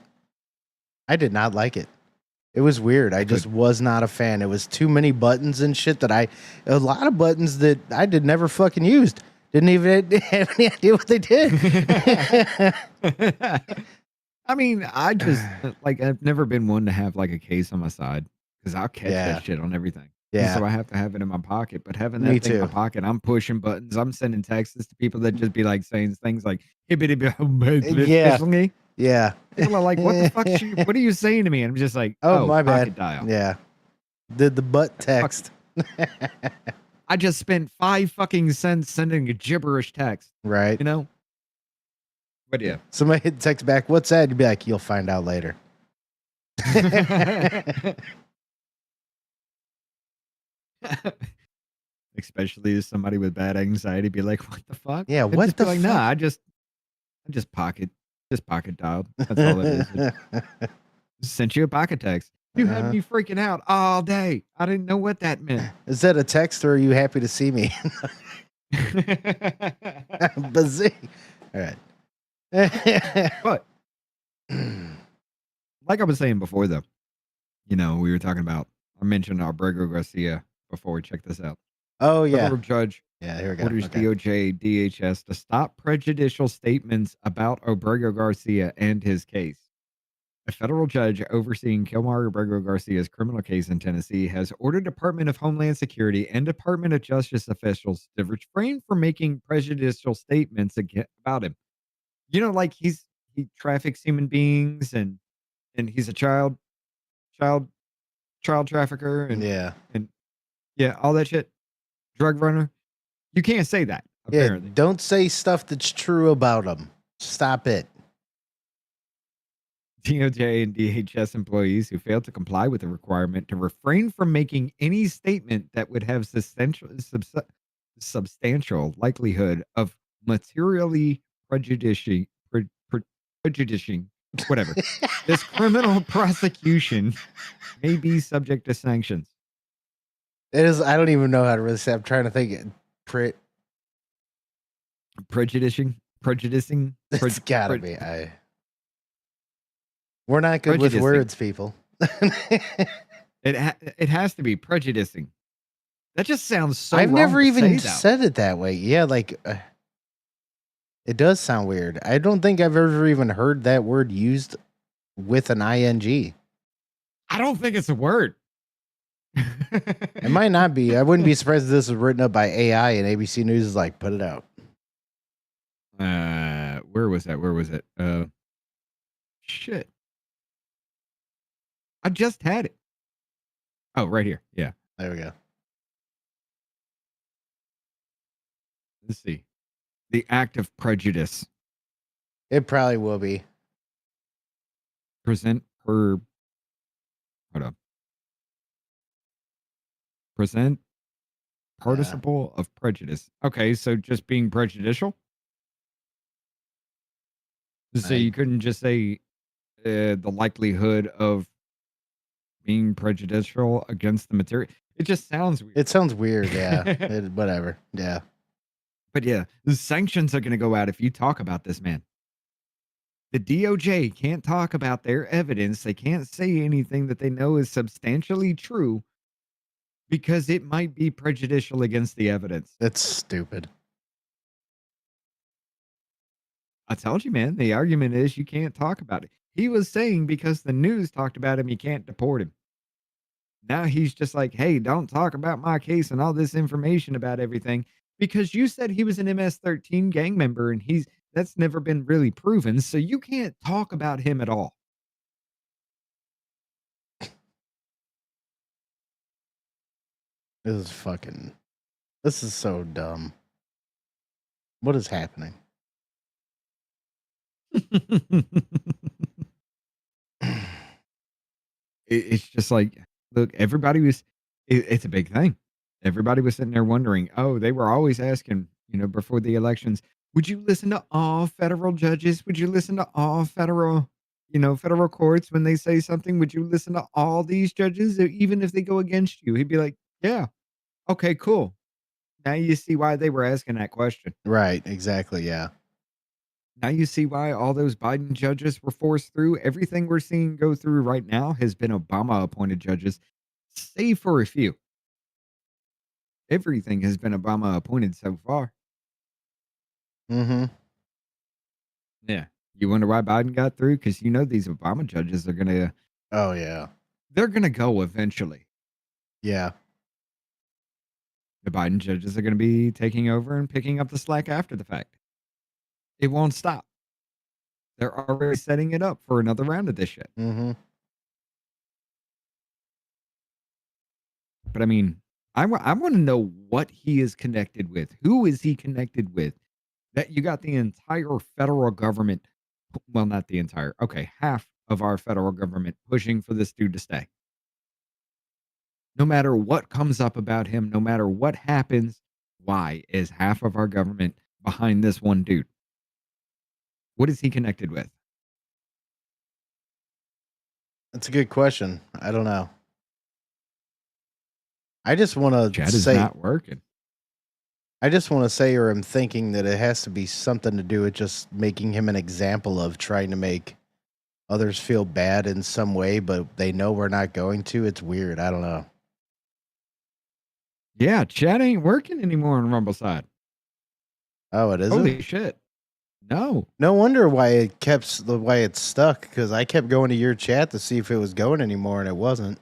I did not like it. It was weird. I just was not a fan. It was too many buttons and shit a lot of buttons that I never fucking used. Didn't even have any idea what they did.
I mean, I just, I've never been one to have, like, a case on my side, because I'll catch that shit on everything.
Yeah.
So I have to have it in my pocket. But having that thing in my pocket, I'm pushing buttons. I'm sending texts to people that just be like saying things like,
yeah.
People are like, what the fuck? What are you saying to me? And I'm just like,
oh, my bad.
Dial.
Yeah. Did the butt text.
I just spent 5 fucking cents sending a gibberish text.
Right.
But yeah.
Somebody hit text back, what's that? You'd be like, you'll find out later.
Especially as somebody with bad anxiety be like, what the fuck?
Yeah, what the fuck?
Nah, I just pocket dialed. That's all it is. Just sent you a pocket text. You had me freaking out all day. I didn't know what that meant.
Is that a text, or are you happy to see me? Bazing. All right.
But like I was saying before, though, we were talking about. I mentioned Alberto Garcia before. Check this out.
Oh yeah.
Federal judge
Yeah, here we go.
orders
Okay.
DOJ, DHS to stop prejudicial statements about Obrego Garcia and his case. A federal judge overseeing Kilmar Obrego Garcia's criminal case in Tennessee has ordered Department of Homeland Security and Department of Justice officials to refrain from making prejudicial statements about him. Like he traffics human beings and he's a child trafficker
Yeah.
and yeah, all that shit. Drug runner. You can't say that,
Yeah.
apparently.
Don't say stuff that's true about them. Stop it.
DOJ and DHS employees who failed to comply with the requirement to refrain from making any statement that would have substantial likelihood of materially prejudicing, prejudicing, whatever. This criminal prosecution may be subject to sanctions.
It is. I don't even know how to really say. I'm trying to think.
Prejudicing.
It's gotta be. We're not good with words, people.
It has to be prejudicing. That just sounds so.
I've
wrong
never
to
even
say,
said it that way. Yeah, like it does sound weird. I don't think I've ever even heard that word used with an ing.
I don't think it's a word.
It might not be. I wouldn't be surprised if this was written up by AI and ABC News is like, put it out.
Where was that? Where was it? Shit. I just had it. Oh, right here. Yeah.
There we go.
Let's see. The act of prejudice.
It probably will be.
Hold up. Present participle of prejudice. Okay, so just being prejudicial? So you couldn't just say the likelihood of being prejudicial against the material. It just sounds weird.
It sounds weird, yeah. Whatever. Yeah.
But yeah, the sanctions are going to go out if you talk about this man. The DOJ can't talk about their evidence. They can't say anything that they know is substantially true because it might be prejudicial against the evidence.
That's stupid.
I told you, man. The argument is you can't talk about it. He was saying because the news talked about him, you can't deport him. Now he's just like, hey, don't talk about my case and all this information about everything because you said he was an MS-13 gang member and that's never been really proven. So you can't talk about him at all.
This is so dumb. What is happening?
It's just like, look, it's a big thing. Everybody was sitting there wondering, they were always asking, before the elections, would you listen to all federal judges? Would you listen to all federal courts when they say something? Would you listen to all these judges, even if they go against you? He'd be like, yeah. Okay, cool. Now you see why they were asking that question.
Right, exactly, yeah.
Now you see why all those Biden judges were forced through. Everything we're seeing go through right now has been Obama-appointed judges, save for a few. Everything has been Obama-appointed so far.
Mm-hmm.
Yeah. You wonder why Biden got through? Because these Obama judges are going to...
Oh, yeah.
They're going to go eventually.
Yeah.
The Biden judges are going to be taking over and picking up the slack after the fact. It won't stop. They're already setting it up for another round of this shit.
Mm-hmm.
But I mean, I want to know what he is connected with. Who is he connected with? That you got the entire federal government, well, not the entire, okay, half of our federal government pushing for this dude to stay. No matter what comes up about him, no matter what happens, why is half of our government behind this one dude? What is he connected with?
That's a good question. I don't know. I just want to
Chat
say
is not working.
I just want to say, or I'm thinking that it has to be something to do with just making him an example of trying to make others feel bad in some way, but they know we're not going to. It's weird. I don't know.
Yeah, chat ain't working anymore on Rumble side.
Oh, it isn't?
Holy shit. No.
No wonder why it's stuck, because I kept going to your chat to see if it was going anymore, and it wasn't.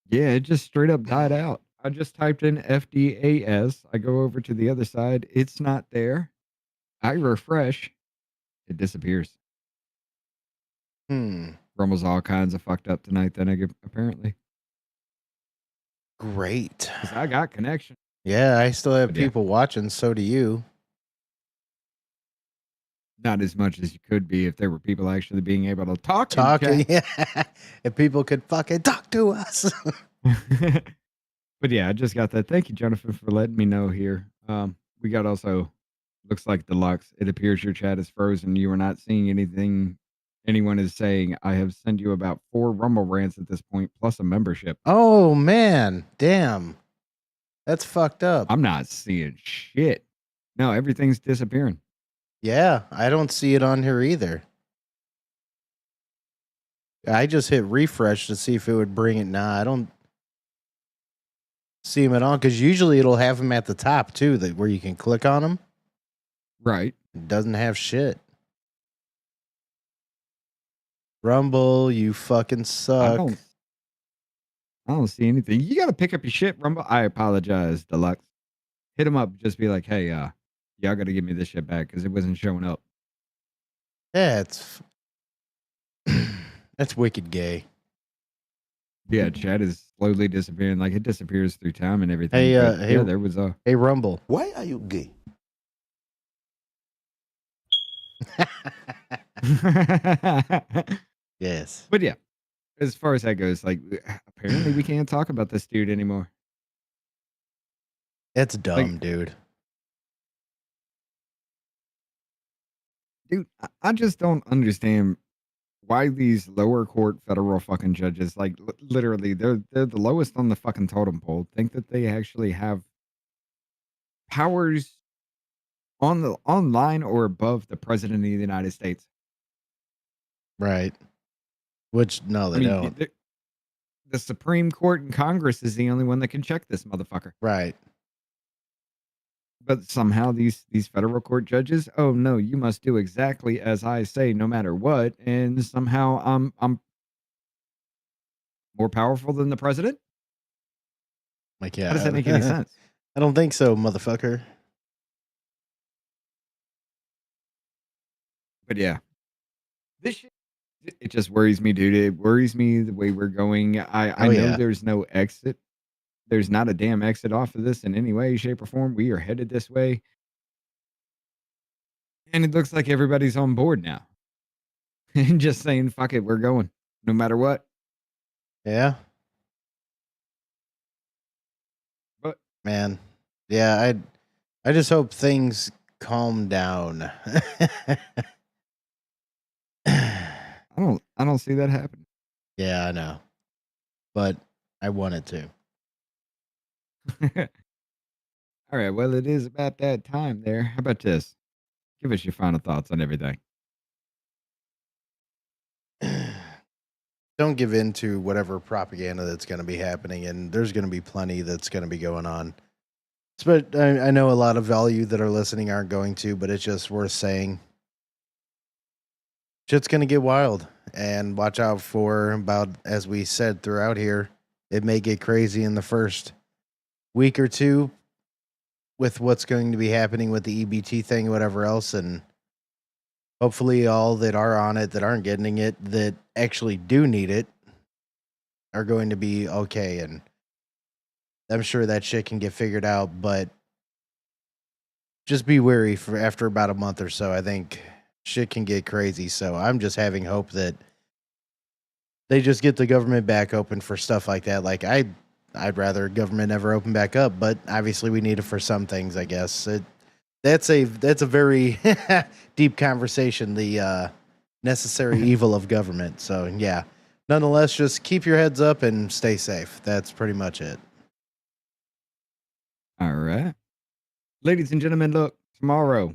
Yeah, it just straight up died out. I just typed in FDAS. I go over to the other side. It's not there. I refresh. It disappears. Rumble's all kinds of fucked up tonight, then apparently.
Great.
'Cause I got connection.
Yeah, I still have
But yeah.
people watching. So do you.
Not as much as you could be if there were people actually being able to talk.
Talking, yeah. If people could fucking talk to us.
But yeah, I just got that. Thank you, Jonathan, for letting me know here. We got also, looks like Deluxe. It appears your chat is frozen. You are not seeing anything anyone is saying. I have sent you about 4 Rumble rants at this point, plus a membership.
Oh, man. Damn. That's fucked up.
I'm not seeing shit. No, everything's disappearing.
Yeah, I don't see it on here either. I just hit refresh to see if it would bring it. Nah, I don't see them at all, because usually it'll have them at the top too, where you can click on them.
Right.
It doesn't have shit. Rumble, you fucking suck.
I don't see anything. You got to pick up your shit, Rumble. I apologize, Deluxe. Hit him up. Just be like, hey, y'all got to give me this shit back because it wasn't showing up.
Yeah, that's wicked gay.
Yeah, chat is slowly disappearing. Like, it disappears through time and everything.
Hey,
yeah, there was a...
Hey, Rumble.
Why are you gay?
Yes.
But yeah, as far as that goes, like, apparently we can't talk about this dude anymore.
It's dumb, dude.
Dude, I just don't understand why these lower court federal fucking judges, like, literally, they're the lowest on the fucking totem pole, think that they actually have powers online or above the president of the United States.
Right. Which, no, they don't.
The Supreme Court and Congress is the only one that can check this motherfucker.
Right.
But somehow these federal court judges, oh no, you must do exactly as I say, no matter what. And somehow I'm more powerful than the president.
Like, yeah.
How does that make any sense?
I don't think so, motherfucker.
But yeah, this shit, it just worries me, dude. It worries me the way we're going. I know there's no exit. There's not a damn exit off of this in any way, shape, or form. We are headed this way. And it looks like everybody's on board now. And just saying, fuck it, we're going. No matter what.
Yeah.
But
man, yeah, I just hope things calm down.
I don't see that happening.
Yeah, I know. But I want it to.
All right, well, it is about that time there. How about this? Give us your final thoughts on everything.
Don't give in to whatever propaganda that's going to be happening, and there's going to be plenty that's going to be going on. But I know a lot of value that are listening aren't going to, but it's just worth saying. Shit's going to get wild, and watch out for about, as we said throughout here, it may get crazy in the first week or two with what's going to be happening with the EBT thing, whatever else, and hopefully all that are on it that aren't getting it, that actually do need it, are going to be okay, and I'm sure that shit can get figured out, but just be wary for after about a month or so. I think shit can get crazy, so I'm just having hope that they just get the government back open for stuff like that. Like, I'd rather government never open back up, but obviously we need it for some things, I guess. That's a very deep conversation, the necessary evil of government. So, yeah. Nonetheless, just keep your heads up and stay safe. That's pretty much it.
All right. ladies and gentlemen, look, tomorrow,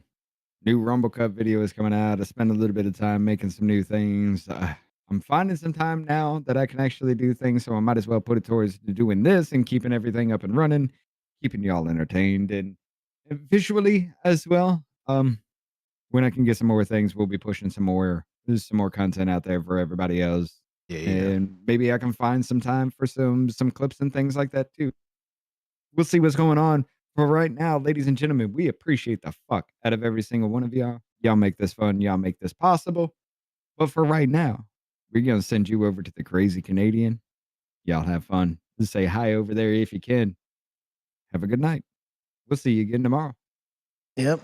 new Rumble Cup video is coming out. I spent a little bit of time making some new things. I'm finding some time now that I can actually do things, so I might as well put it towards doing this and keeping everything up and running, keeping y'all entertained and visually as well. When I can get some more things, we'll be pushing there's some more content out there for everybody else.
Yeah.
And maybe I can find some time for some clips and things like that too. We'll see what's going on. For right now, ladies and gentlemen, we appreciate the fuck out of every single one of y'all. Y'all make this fun. Y'all make this possible. But for right now, we're going to send you over to the Crazy Canadian. Y'all have fun. Just say hi over there if you can. Have a good night. We'll see you again tomorrow.
Yep.